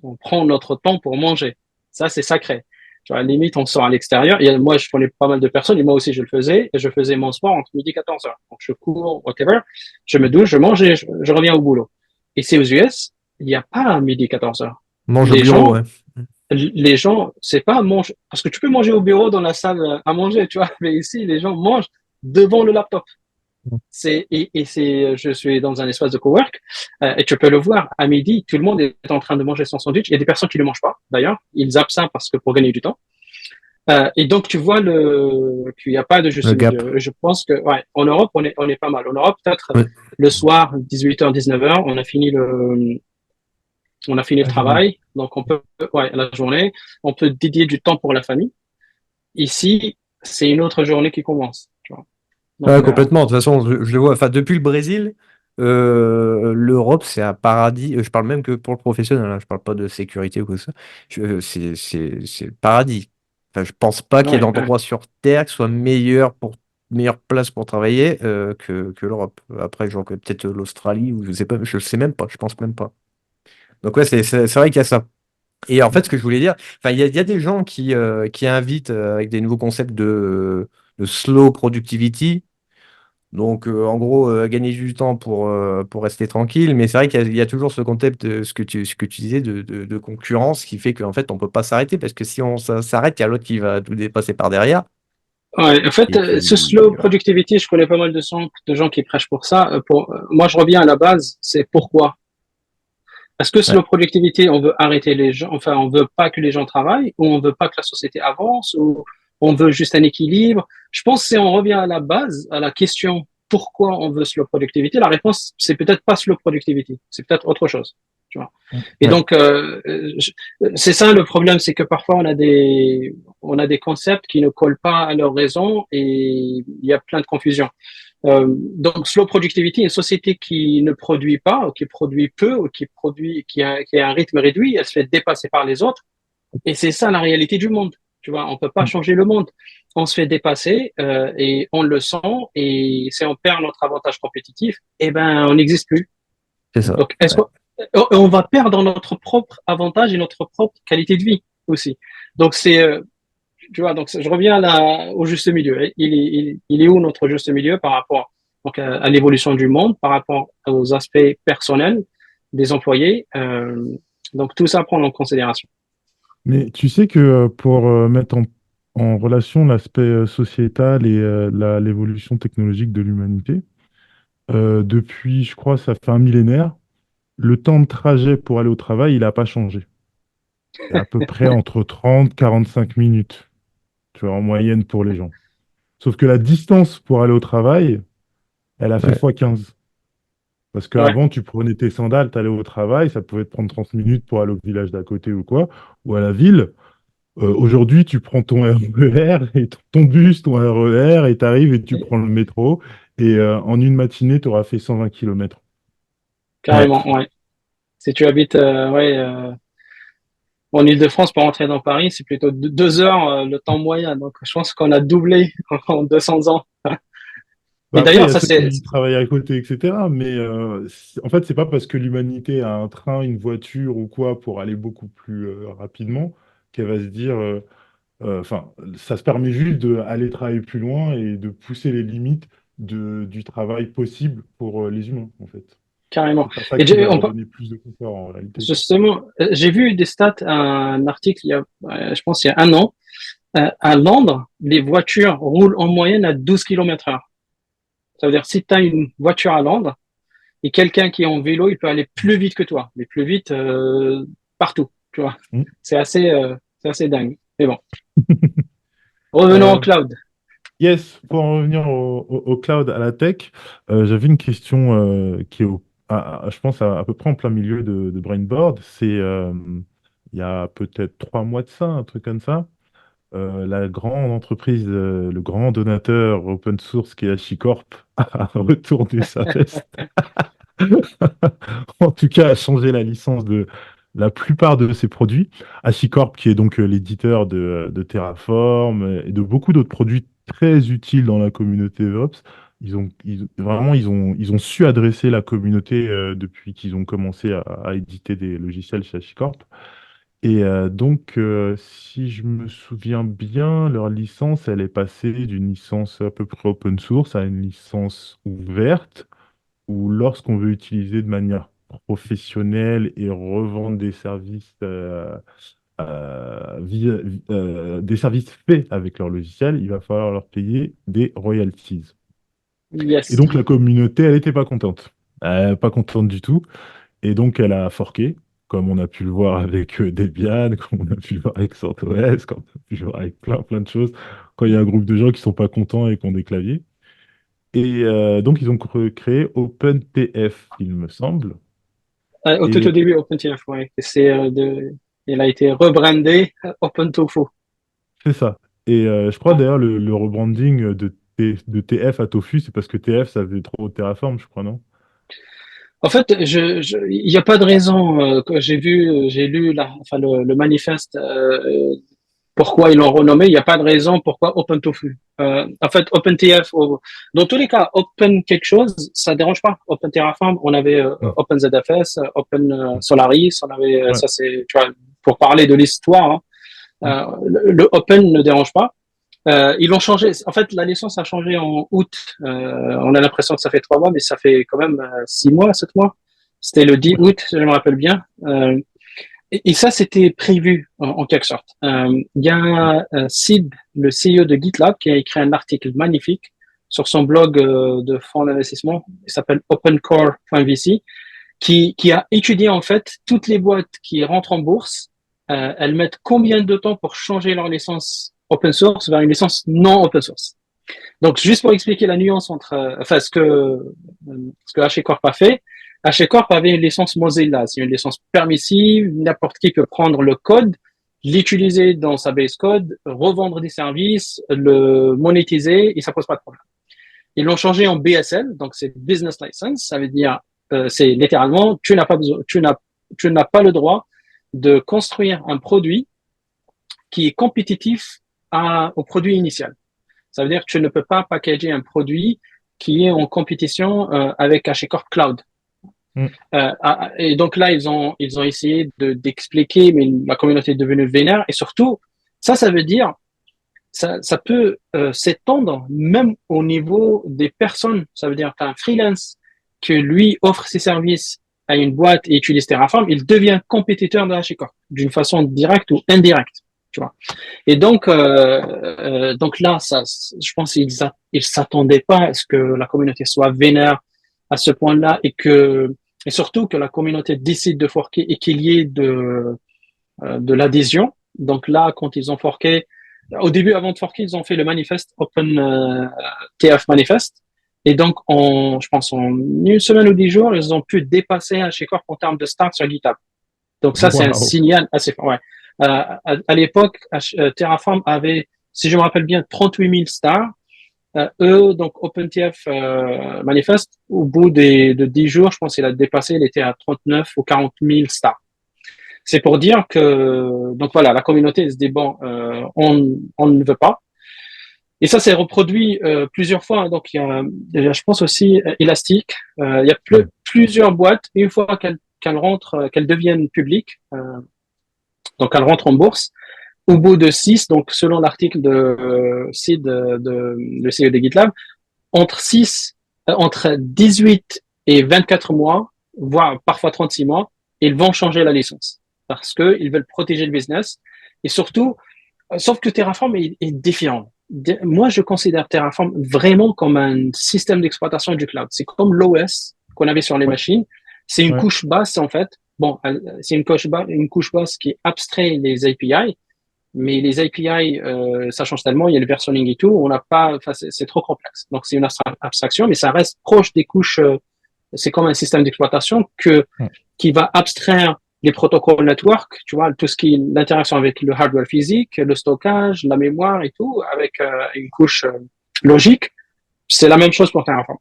On prend notre temps pour manger. Ça, c'est sacré. Tu vois, à la limite, on sort à l'extérieur. Moi, je connais pas mal de personnes, et moi aussi, je le faisais. Et je faisais mon sport entre midi et 14 heures. Donc, je cours, whatever. Je me douche, je mange et je reviens au boulot. Et c'est aux US, il n'y a pas midi et 14 heures. Mange au Les bureau, gens, ouais. c'est pas manger, parce que tu peux manger au bureau dans la salle à manger, tu vois, mais ici, les gens mangent devant le laptop. Je suis dans un espace de cowork, et tu peux le voir à midi, tout le monde est en train de manger son sandwich. Il y a des personnes qui ne mangent pas, d'ailleurs, ils zappent ça parce que pour gagner du temps. Et donc tu vois qu'il n'y a pas de juste Le gap. milieu. Je pense que, ouais, en Europe, on est pas mal. En Europe, peut-être Ouais. le soir, 18h, 19h, on a fini le La journée. travail, donc on peut, ouais, la journée, on peut dédier du temps pour la famille. Ici, c'est une autre journée qui commence. Tu vois. Ouais, Donc, complètement. De toute façon, je le vois. Enfin, depuis le Brésil, l'Europe, c'est un paradis. Je parle même que pour le professionnel. Hein, je parle pas de sécurité ou quoi que ça. C'est le paradis. Enfin, je pense pas qu'il y ait ouais, ouais. d'endroit sur Terre qui soit meilleure place pour travailler que l'Europe. Après, genre peut-être l'Australie ou je sais pas. Je sais même pas. Je pense même pas. Donc ouais, c'est vrai qu'il y a ça. Et en fait, ce que je voulais dire, enfin, il y a des gens qui invitent avec des nouveaux concepts de slow productivity. Donc, en gros, gagner du temps pour rester tranquille. Mais c'est vrai qu'il y a toujours ce concept, ce que tu disais, de concurrence qui fait qu'en fait, on peut pas s'arrêter parce que si on s'arrête, il y a l'autre qui va tout dépasser par derrière. Ouais, en fait, Et ce puis, slow voilà. productivity, je connais pas mal de gens qui prêchent pour ça. Moi, je reviens à la base, c'est pourquoi. Est-ce que Ouais. slow productivity, on veut arrêter les gens, enfin, on veut pas que les gens travaillent, ou on veut pas que la société avance, ou on veut juste un équilibre? Je pense que si on revient à la base, à la question pourquoi on veut slow productivity, la réponse, c'est peut-être pas slow productivity, c'est peut-être autre chose. Tu vois. Et Ouais. donc, c'est ça le problème, c'est que parfois on a des concepts qui ne collent pas à leur raison et il y a plein de confusion. Donc, slow productivity, une société qui ne produit pas, ou qui produit peu, ou qui a un rythme réduit, elle se fait dépasser par les autres. Et c'est ça la réalité du monde. Tu vois, on peut pas changer le monde. On se fait dépasser et on le sent. Et si on perd notre avantage compétitif, eh ben, on n'existe plus. C'est ça. Donc, Ouais. on va perdre notre propre avantage et notre propre qualité de vie aussi. Donc, tu vois, donc je reviens là au juste milieu. Il est où notre juste milieu par rapport donc, à l'évolution du monde, par rapport aux aspects personnels des employés. Donc tout ça à prendre en considération. Mais tu sais que pour mettre en relation l'aspect sociétal et l'évolution technologique de l'humanité. Depuis, je crois, ça fait un millénaire, le temps de trajet pour aller au travail, il n'a pas changé. C'est à peu près entre 30 et 45 minutes, tu vois, en moyenne pour les gens. Sauf que la distance pour aller au travail, elle a fait Ouais. x15. Parce Ouais, qu'avant, tu prenais tes sandales, tu allais au travail, ça pouvait te prendre 30 minutes pour aller au village d'à côté ou quoi, ou à la ville. Aujourd'hui, tu prends ton RER et ton bus, ton RER, et tu arrives et tu prends le métro. Et en une matinée, tu auras fait 120 km carrément, net. ouais. Si tu habites en Île-de-France pour rentrer dans Paris, c'est plutôt 2 heures le temps moyen. Donc, je pense qu'on a doublé en 200 ans. Bah Et après, il y d'ailleurs, a ça ceux c'est qui travaillent à côté, etc. Mais en fait, c'est pas parce que l'humanité a un train, une voiture ou quoi pour aller beaucoup plus rapidement qu'elle va se dire. Enfin, ça se permet juste d'aller travailler plus loin et de pousser les limites du travail possible pour les humains, en fait. carrément. C'est pas ça Et qui va leur donner plus de confort en réalité. justement, j'ai vu des stats, un article je pense il y a un an. À Londres, les voitures roulent en moyenne à 12 km heure. Ça veut dire si tu as une voiture à Londres et quelqu'un qui est en vélo, il peut aller plus vite que toi, mais plus vite partout, tu vois. Hmm. C'est assez dingue. Mais bon, revenons au Euh, cloud. yes, pour en revenir au cloud, à la tech, j'avais une question qui est, je pense, à peu près en plein milieu de Brainboard. C'est il y a peut-être 3 mois de ça, un truc comme ça. La grande entreprise, le grand donateur open source qui est HashiCorp a retourné sa veste. En tout cas, a changé la licence de la plupart de ses produits. HashiCorp, qui est donc l'éditeur de Terraform et de beaucoup d'autres produits très utiles dans la communauté DevOps. Vraiment, ils ont su adresser la communauté depuis qu'ils ont commencé à éditer des logiciels chez HashiCorp. Et donc, si je me souviens bien, leur licence, elle est passée d'une licence à peu près open source à une licence ouverte, où lorsqu'on veut utiliser de manière professionnelle et revendre des services, des services faits avec leur logiciel, il va falloir leur payer des royalties. Et Yes. donc, la communauté, elle n'était pas contente. Pas contente du tout. Et donc, elle a forqué, comme on a pu le voir avec Debian, comme on a pu le voir avec CentOS, comme on a pu le voir avec plein de choses, quand il y a un groupe de gens qui sont pas contents et qui ont des claviers. Et donc, ils ont créé OpenTF, il me semble. Tout au Et début, OpenTF, ouais. Il a été rebrandé OpenTofu. c'est ça. Et je crois d'ailleurs le rebranding de TF à Tofu, c'est parce que TF, ça faisait trop Terraform, je crois, non? En fait, il n'y a pas de raison. Que j'ai lu enfin, le manifeste. Pourquoi ils l'ont renommé, il n'y a pas de raison pourquoi OpenTofu. En fait, OpenTF, dans tous les cas, Open quelque chose, ça ne dérange pas. Open Terraform, on avait Mm. OpenZFS, Open Solaris, on avait, Ouais. ça c'est, tu vois, pour parler de l'histoire, hein, Mm. le Open ne dérange pas. Ils l'ont changé. En fait, la licence a changé en août. On a l'impression que ça fait 3 mois, mais ça fait quand même 6 mois, 7 mois. C'était le 10 Ouais. août, je me rappelle bien. Et ça, c'était prévu en quelque sorte. Il y a Sid, le CEO de GitLab, qui a écrit un article magnifique sur son blog de fonds d'investissement. Il s'appelle opencore.vc, qui a étudié en fait toutes les boîtes qui rentrent en bourse. Elles mettent combien de temps pour changer leur licence open source vers une licence non open source. Donc, juste pour expliquer la nuance entre, enfin, ce que HashiCorp a fait, HashiCorp avait une licence Mozilla, c'est une licence permissive, n'importe qui peut prendre le code, l'utiliser dans sa base code, revendre des services, le monétiser et ça pose pas de problème. Ils l'ont changé en BSL, donc c'est Business License, ça veut dire, c'est littéralement, tu n'as pas le droit de construire un produit qui est compétitif au produit initial. Ça veut dire que tu ne peux pas packager un produit qui est en compétition avec HashiCorp Cloud. Mm. Et donc là, ils ont essayé d'expliquer, mais la communauté est devenue vénère. Et surtout, ça veut dire, ça peut s'étendre même au niveau des personnes. Ça veut dire qu'un freelance que lui offre ses services à une boîte et utilise Terraform, il devient compétiteur de HashiCorp d'une façon directe ou indirecte. tu vois. Et donc là, ça, je pense qu'ils s'attendaient pas à ce que la communauté soit vénère à ce point-là et surtout que la communauté décide de forquer et qu'il y ait de l'adhésion. Donc là, quand ils ont forqué, au début, avant de forquer, ils ont fait le manifeste Open TF Manifest. Et donc, je pense en une semaine ou 10 jours, ils ont pu dépasser HashiCorp en termes de stars sur GitHb. Donc ça, c'est un Waouh. signal assez fort. Ouais. À l'époque, Terraform avait, si je me rappelle bien, 38 000 stars. Eux, donc OpenTF Manifest, au bout de 10 jours, je pense qu'il a dépassé, il était à 39 ou 40 000 stars. C'est pour dire que, donc voilà, la communauté se dit, bon, on ne veut pas. Et ça s'est reproduit plusieurs fois. Hein. Donc, il y a, je pense aussi, Elastic. Il y a Ouais. plusieurs boîtes, une fois qu'elles rentrent, qu'elles deviennent publiques, donc elles rentrent en bourse, au bout de 6, donc selon l'article de Sid, le CEO de GitLab, entre 18 et 24 mois, voire parfois 36 mois, ils vont changer la licence parce qu'ils veulent protéger le business. Et surtout, sauf que Terraform est différent. Moi, je considère Terraform vraiment comme un système d'exploitation du cloud. C'est comme l'OS qu'on avait sur les Ouais. machines. C'est une Ouais. couche basse, en fait. Bon, c'est une couche basse qui abstrait les API, mais les API, ça change tellement, il y a le versioning et tout, on n'a pas, enfin, c'est trop complexe. Donc, c'est une abstraction, mais ça reste proche des couches, c'est comme un système d'exploitation Ouais. qui va abstraire les protocoles network, tu vois, tout ce qui est l'interaction avec le hardware physique, le stockage, la mémoire et tout, avec une couche logique. C'est la même chose pour Terraform.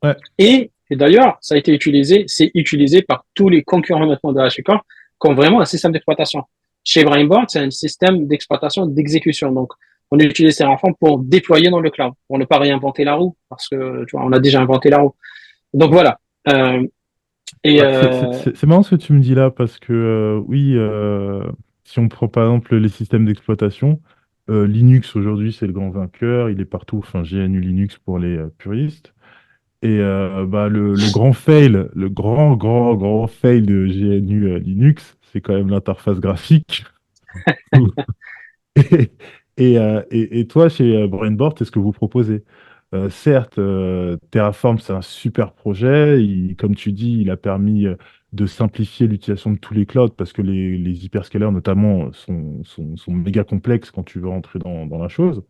Ouais. Et d'ailleurs, c'est utilisé par tous les concurrents maintenant de HashiCorp comme vraiment un système d'exploitation. Chez Brainboard, c'est un système d'exploitation, d'exécution. Donc, on utilise Terraform pour déployer dans le cloud, pour ne pas réinventer la roue, parce que, tu vois, on a déjà inventé la roue. Donc voilà. Euh, et Bah, c'est marrant ce que tu me dis là, parce que oui, si on prend par exemple les systèmes d'exploitation, Linux aujourd'hui c'est le grand vainqueur, il est partout, enfin GNU Linux pour les puristes. Et bah, le grand fail, le grand fail de GNU Linux, c'est quand même l'interface graphique. Et, et toi, chez Brainboard, c'est ce que vous proposez. Certes, Terraform, c'est un super projet. Comme tu dis, il a permis de simplifier l'utilisation de tous les clouds parce que les hyperscalers, notamment, sont méga complexes quand tu veux rentrer dans la chose.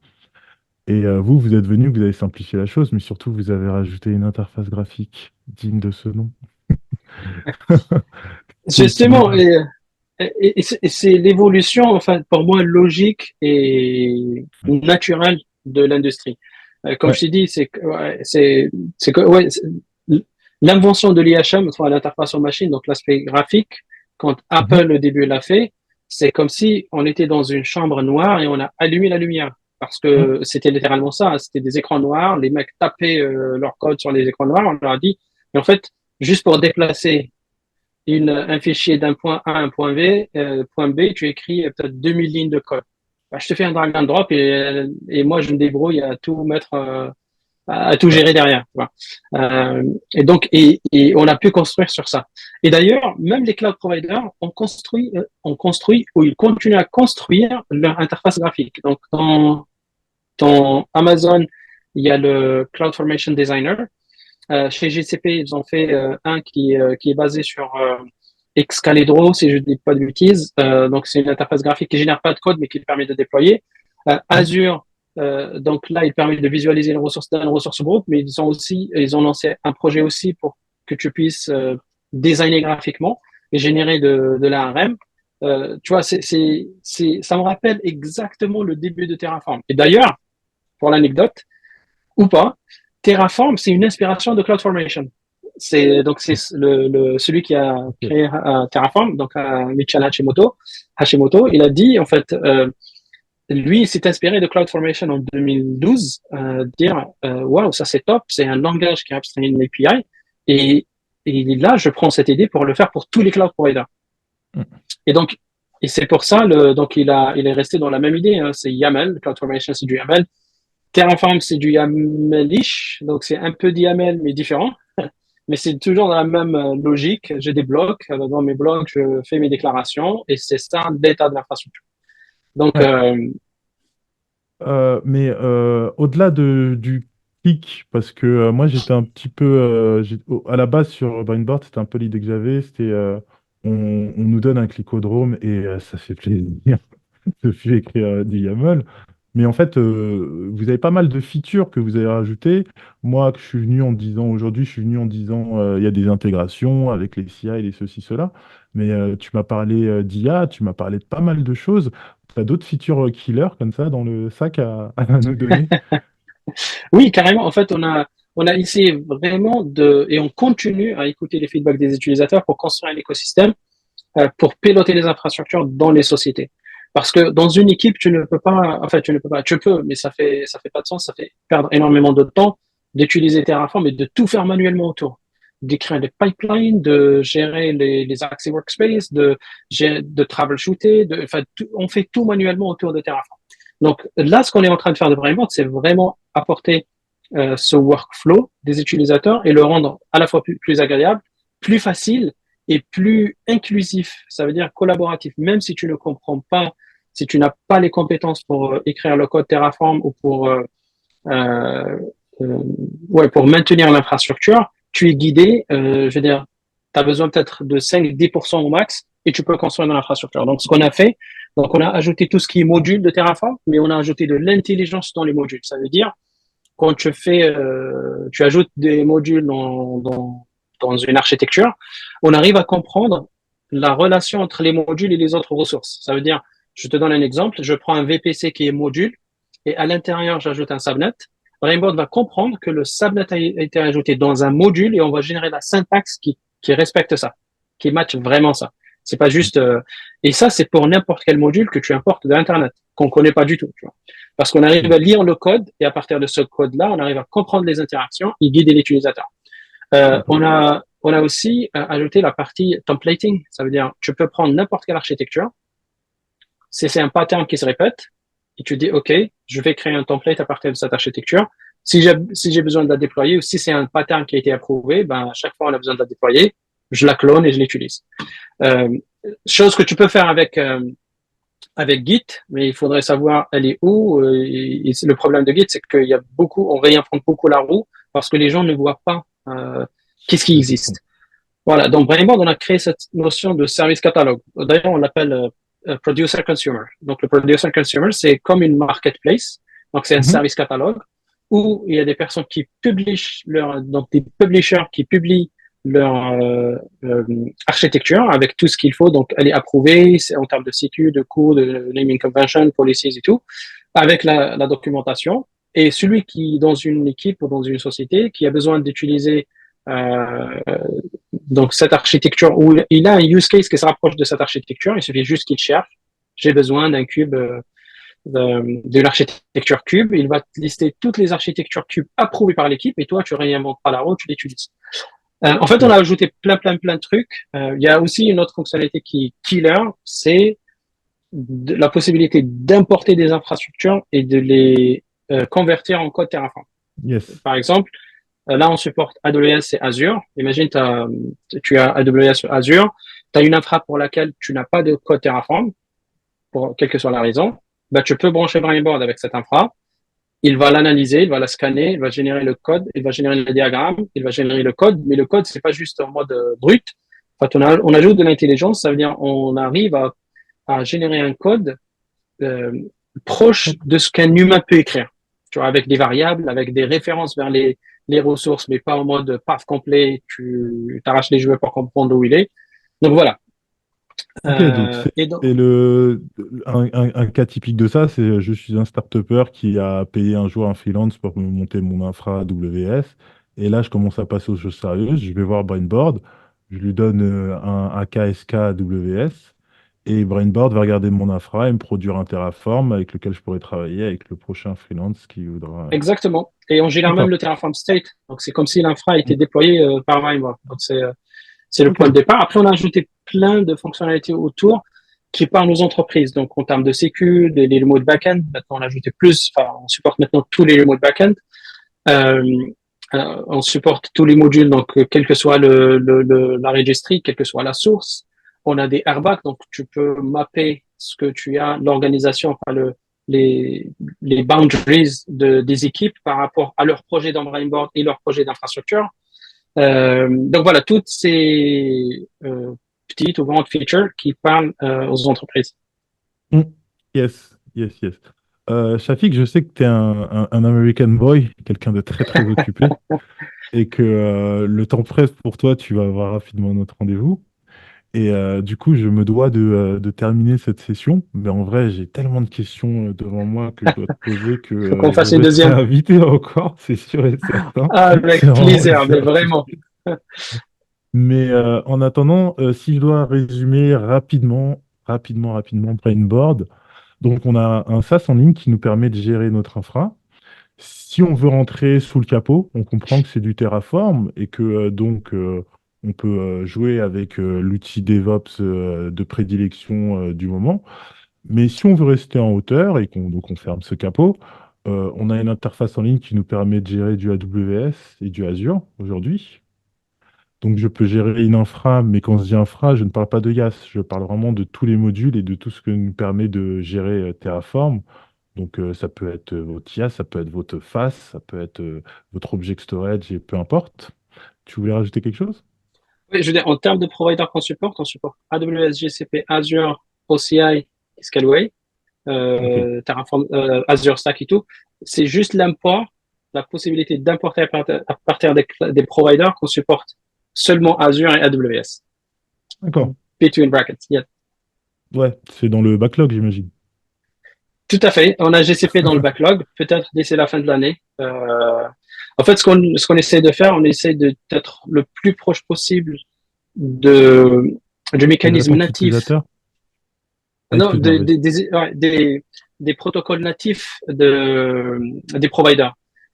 Et vous, vous êtes venu, vous avez simplifié la chose, mais surtout, vous avez rajouté une interface graphique digne de ce nom. Qui met... justement, et c'est l'évolution, enfin, pour moi, logique et naturelle de l'industrie. Comme Ouais. je t'ai dit, l'invention de l'IHM, enfin, l'interface en machine, donc l'aspect graphique, quand Mhm. Apple au début l'a fait, c'est comme si on était dans une chambre noire et on a allumé la lumière. Parce Mhm. que c'était littéralement ça, c'était des écrans noirs, les mecs tapaient leur code sur les écrans noirs, on leur a dit, et en fait, juste pour déplacer un fichier d'un point A à un point B, tu écris peut-être 2000 lignes de code. Bah, je te fais un drag and drop et moi, je me débrouille à tout mettre, à tout Ouais. gérer derrière. Tu vois. Et donc, et on a pu construire sur ça. Et d'ailleurs, même les cloud providers ont construit ou ils continuent à construire leur interface graphique. Donc, dans Amazon, il y a le CloudFormation Designer. Chez GCP, ils ont fait un qui est basé sur Excalibur, si je ne dis pas de bêtises. Donc, c'est une interface graphique qui génère pas de code, mais qui permet de déployer. Mhm. Azure, donc là, il permet de visualiser une ressource dans une ressource groupe, mais ils ont lancé un projet aussi pour que tu puisses designer graphiquement et générer de l'ARM. Tu vois, ça me rappelle exactement le début de Terraform. Et d'ailleurs, pour l'anecdote, ou pas, Terraform, c'est une inspiration de CloudFormation. C'est celui qui a Ok. créé Terraform, donc Michel Hashimoto, il a dit en fait, lui, il s'est inspiré de CloudFormation en 2012, dire waouh, ça c'est top, c'est un langage qui abstrait une API, et, et là, je prends cette idée pour le faire pour tous les cloud providers. Mhm. Et donc, et c'est pour ça, donc il est resté dans la même idée, hein, c'est YAML, CloudFormation c'est du YAML, Terraform, c'est du YAMLish, donc c'est un peu d'YAML, mais différent. Mais c'est toujours dans la même logique. J'ai des blocs. Dans mes blocs, je fais mes déclarations et c'est ça l'état de l'infrastructure. Donc, Ouais. Mais au-delà du clic, parce que moi j'étais un petit peu à la base sur Brainboard, c'était un peu l'idée que j'avais, c'était on nous donne un clicodrome et ça fait plaisir de faire écrire du YAML. Mais en fait, vous avez pas mal de features que vous avez rajoutées. Moi, que je suis venu en disant aujourd'hui, je suis venu en disant il y a des intégrations avec les CI et les ceci, cela. Mais tu m'as parlé d'IA, tu m'as parlé de pas mal de choses. Tu as d'autres features killers comme ça dans le sac à nous donner? oui, carrément. En fait, on a essayé vraiment et on continue à écouter les feedbacks des utilisateurs pour construire un écosystème pour piloter les infrastructures dans les sociétés. Parce que dans une équipe, tu ne peux pas, enfin, tu ne peux pas, tu peux, mais ça fait pas de sens, ça fait perdre énormément de temps d'utiliser Terraform et de tout faire manuellement autour. D'écrire des pipelines, de gérer les accès workspace, de troubleshooter, enfin, on fait tout manuellement autour de Terraform. Donc là, ce qu'on est en train de faire de Brainboard, c'est vraiment apporter ce workflow des utilisateurs et le rendre à la fois plus agréable, plus facile et plus inclusif. Ça veut dire collaboratif. Même si tu ne comprends pas, si tu n'as pas les compétences pour écrire le code Terraform ou euh, euh, ouais, pour maintenir l'infrastructure, tu es guidé. Je veux dire, tu as besoin peut-être de 5-10% au max et tu peux construire dans l'infrastructure. Donc, ce qu'on a fait, donc on a ajouté tout ce qui est module de Terraform, mais on a ajouté de l'intelligence dans les modules. Ça veut dire, quand tu ajoutes des modules dans une architecture, on arrive à comprendre la relation entre les modules et les autres ressources. Ça veut dire, je te donne un exemple, je prends un VPC qui est module et à l'intérieur, j'ajoute un subnet. Brainboard va comprendre que le subnet a été ajouté dans un module et on va générer la syntaxe qui respecte ça, qui match vraiment ça. C'est pas juste, et ça, c'est pour n'importe quel module que tu importes de l'Internet, qu'on connaît pas du tout, tu vois. Parce qu'on arrive à lire le code et à partir de ce code-là, on arrive à comprendre les interactions et guider l'utilisateur. On a aussi ajouté la partie templating. Ça veut dire, tu peux prendre n'importe quelle architecture. C'est un pattern qui se répète et tu dis, OK, je vais créer un template à partir de cette architecture. Si j'ai besoin de la déployer ou si c'est un pattern qui a été approuvé, ben, à chaque fois on a besoin de la déployer, je la clone et je l'utilise. Euh, chose que tu peux faire avec Git, mais il faudrait savoir elle est où. Et le problème de Git, c'est qu'il y a beaucoup, on réinvente beaucoup la roue parce que les gens ne voient pas qu'est-ce qui existe. Voilà, donc Brainboard, on a créé cette notion de service catalogue. D'ailleurs, on l'appelle producer consumer. Donc le producer consumer, c'est comme une marketplace. Donc c'est un Mhm. service catalogue où il y a des personnes qui publient donc des publishers qui publient leur architecture avec tout ce qu'il faut. Donc elle est approuvée en termes de sécu, de coûts, de naming convention, policies et tout, avec la documentation. Et celui qui, dans une équipe ou dans une société, qui a besoin d'utiliser euh, donc cette architecture où il a un use case qui se rapproche de cette architecture, il suffit juste qu'il cherche. J'ai besoin d'un cube, de l'architecture cube. Il va te lister toutes les architectures cube approuvées par l'équipe et toi, tu réinventes pas la roue, tu l'utilises. En fait, on a Ok. ajouté plein de trucs. Il y a aussi une autre fonctionnalité qui est killer, c'est la possibilité d'importer des infrastructures et de les convertir en code Terraform. Yes. Par exemple, là, on supporte AWS et Azure. Imagine, tu as AWS sur Azure, tu as une infra pour laquelle tu n'as pas de code Terraform, pour quelle que soit la raison. Bah, tu peux brancher Brainboard avec cette infra. Il va l'analyser, il va la scanner, il va générer le code, il va générer le diagramme, il va générer le code, mais le code, c'est pas juste en mode brut. En fait, on ajoute de l'intelligence, ça veut dire on arrive à générer un code euh, proche de ce qu'un humain peut écrire. Tu vois, avec des variables, avec des références vers les ressources, mais pas en mode path complet, tu arraches les jouets pour comprendre où il est. Donc voilà. Ok, donc Et donc, c'est un cas typique de ça, c'est je suis un start-upper qui a payé un jour un freelance pour me monter mon infra AWS. Et là, je commence à passer aux choses sérieuses. Je vais voir Brainboard, je lui donne un AKSK AWS et Brainboard va regarder mon infra et me produire un Terraform avec lequel je pourrais travailler avec le prochain freelance qui voudra. exactement. Et on génère même D'accord. le Terraform State. Donc c'est comme si l'infra a été déployé par VMware. Donc c'est le Ok. point de départ. Après, on a ajouté plein de fonctionnalités autour qui parlent aux entreprises. Donc, en termes de sécu, les remote backend, maintenant, on a ajouté plus, enfin, on supporte maintenant tous les remote backend. Euh, on supporte tous les modules, donc, quelle que soit la registry, quelle que soit la source. On a des airbags, donc tu peux mapper que tu as l'organisation, enfin les boundaries des équipes par rapport à leur projet d'Embrain Board et leur projet d'infrastructure. Donc voilà, toutes ces petites ou grandes features qui parlent aux entreprises. Mm. Yes, yes, yes. Shafik, je sais que tu es un American boy, quelqu'un de très très occupé, et que le temps presse pour toi, tu vas avoir rapidement notre rendez-vous. Et du coup, je me dois de terminer cette session. Mais en vrai, j'ai tellement de questions devant moi que je dois te poser que Faut qu'on je fasse une resterai deuxième. invité encore, c'est sûr et certain. C'est Avec vraiment une plaisir, mais vraiment. certitude. Mais en attendant, si je dois résumer rapidement Brainboard, donc on a un SaaS en ligne qui nous permet de gérer notre infra. Si on veut rentrer sous le capot, on comprend que c'est du Terraform et que on peut jouer avec l'outil DevOps de prédilection du moment. Mais si on veut rester en hauteur et qu'on ferme ce capot, on a une interface en ligne qui nous permet de gérer du AWS et du Azure aujourd'hui. Donc je peux gérer une infra, mais quand je dis infra, je ne parle pas de IaaS, je parle vraiment de tous les modules et de tout ce que nous permet de gérer Terraform. Donc, ça peut être votre IaaS, ça peut être votre FAS, ça peut être votre Object Storage et peu importe. Tu voulais rajouter quelque chose? Oui, je veux dire, en termes de provider qu'on supporte, on supporte AWS, GCP, Azure, OCI, Scaleway, Ok, Terraform, Azure Stack et tout. C'est juste l'import, la possibilité d'importer à partir des providers qu'on supporte seulement Azure et AWS. d'accord. Between brackets. Yeah. Ouais, c'est dans le backlog, j'imagine. Tout à fait. On a GCP dans le backlog, peut-être d'ici la fin de l'année. En fait, ce qu'on essaie de faire, on essaie d'être le plus proche possible de, du Des mécanisme attentes natif, utilisateurs? Ah, non, excuse-moi, vas-y. des protocoles natifs des providers.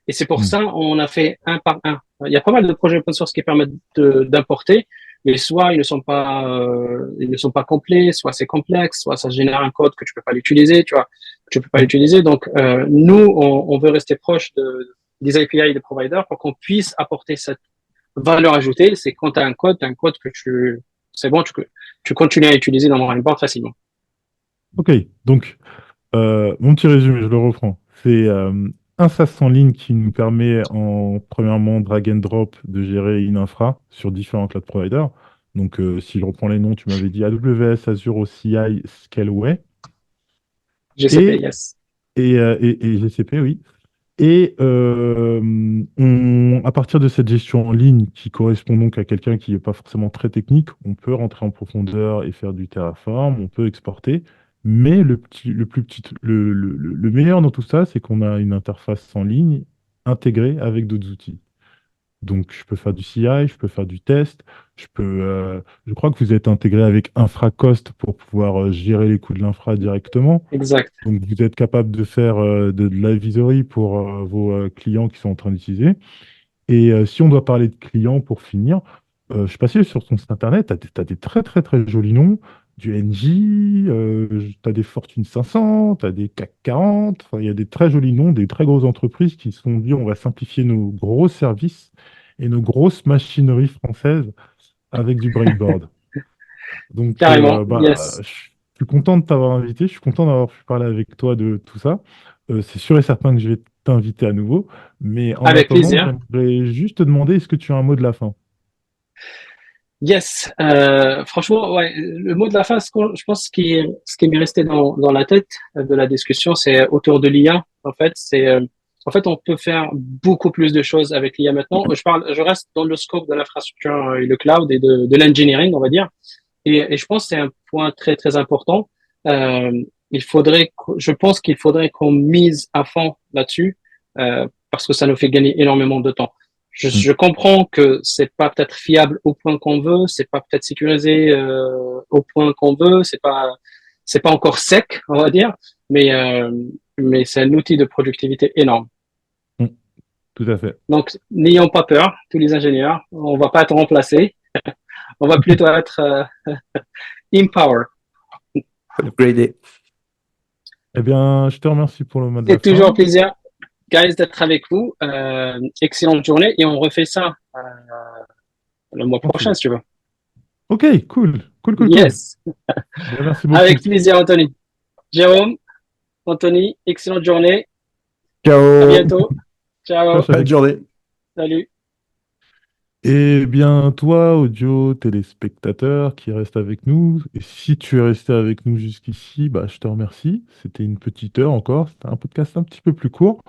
Et c'est pour Hmm. ça on a fait un par un. Il y a pas mal de projets open source qui permettent d'importer, mais soit ils ne sont pas complets, soit c'est complexe, soit ça génère un code que tu peux pas l'utiliser, tu vois, que tu peux pas Hmm. l'utiliser. Donc nous, on veut rester proche des API des providers pour qu'on puisse apporter cette valeur ajoutée. C'est quand tu as un code que c'est bon, tu continues à utiliser dans mon report facilement. Ok, donc mon petit résumé, je le reprends. C'est un SaaS en ligne qui nous permet en premièrement drag and drop de gérer une infra sur différents cloud providers. Donc si je reprends les noms, tu m'avais dit AWS, Azure, OCI, Scaleway GCP, et, yes. et GCP, oui. Et à partir de cette gestion en ligne, qui correspond donc à quelqu'un qui n'est pas forcément très technique, on peut rentrer en profondeur et faire du Terraform, on peut exporter. Mais le meilleur dans tout ça, c'est qu'on a une interface en ligne intégrée avec d'autres outils. Donc, je peux faire du CI, je peux faire du test, je crois que vous êtes intégré avec InfraCost pour pouvoir gérer les coûts de l'infra directement. Exact. Donc, vous êtes capable de faire de l'advisory pour vos clients qui sont en train d'utiliser. Et si on doit parler de clients pour finir, je suis passé sur ton site internet, tu as des très très très jolis noms, du NJ, tu as des Fortune 500, tu as des CAC 40, enfin, il y a des très jolis noms, des très grosses entreprises qui se sont dit on va simplifier nos gros services et nos grosses machineries françaises avec du brainboard. Donc, Carrément, bah, yes. je suis content de t'avoir invité, je suis content d'avoir pu parler avec toi de tout ça. C'est sûr et certain que je vais t'inviter à nouveau, mais en Avec attendant, plaisir. j'aimerais juste te demander, est-ce que tu as un mot de la fin? Yes. Franchement, ouais, le mot de la fin, je pense ce qui m'est resté dans la tête de la discussion, c'est autour de l'IA. En fait, en fait, on peut faire beaucoup plus de choses avec l'IA maintenant. Je reste dans le scope de l'infrastructure et le cloud et de l'engineering, on va dire. Et je pense que c'est un point très, très important. Je pense qu'il faudrait qu'on mise à fond là-dessus, parce que ça nous fait gagner énormément de temps. Hmm. Je comprends que c'est pas peut-être fiable au point qu'on veut, c'est pas peut-être sécurisé au point qu'on veut, c'est pas encore sec, on va dire, mais c'est un outil de productivité énorme. Hmm. Tout à fait. Donc n'ayons pas peur, tous les ingénieurs, on va pas être remplacés, on va plutôt être empower. Upgradé. Eh bien, je te remercie pour le mot de la C'est toujours un fin. plaisir, guys, d'être avec vous. Excellente journée et on refait ça le mois Quand tu prochain, veux. si tu veux. Ok, cool, cool, cool, cool. Yes, Ben, merci beaucoup. avec plaisir, Anthony. Jérôme, Anthony, excellente journée. À Ciao. bientôt. Ciao, Ciao. ciao. Bonne journée. Salut. Eh bien, toi, audio téléspectateur qui reste avec nous, et si tu es resté avec nous jusqu'ici, bah, je te remercie. C'était une petite heure encore, c'était un podcast un petit peu plus court.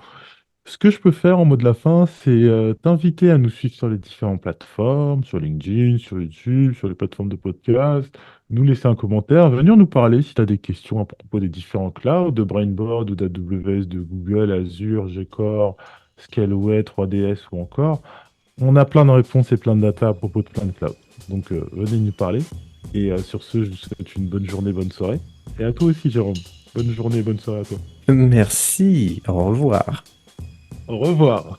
Ce que je peux faire en mot de la fin, c'est t'inviter à nous suivre sur les différentes plateformes, sur LinkedIn, sur YouTube, sur les plateformes de podcast, nous laisser un commentaire, venir nous parler si tu as des questions à propos des différents clouds, de Brainboard ou d'AWS, de Google, Azure, GCore, Scaleway, 3DS ou encore. On a plein de réponses et plein de data à propos de plein de clouds. Donc venez nous parler. Et sur ce, je vous souhaite une bonne journée, bonne soirée. Et à toi aussi, Jérôme. Bonne journée, bonne soirée à toi. Merci. Au revoir. Au revoir.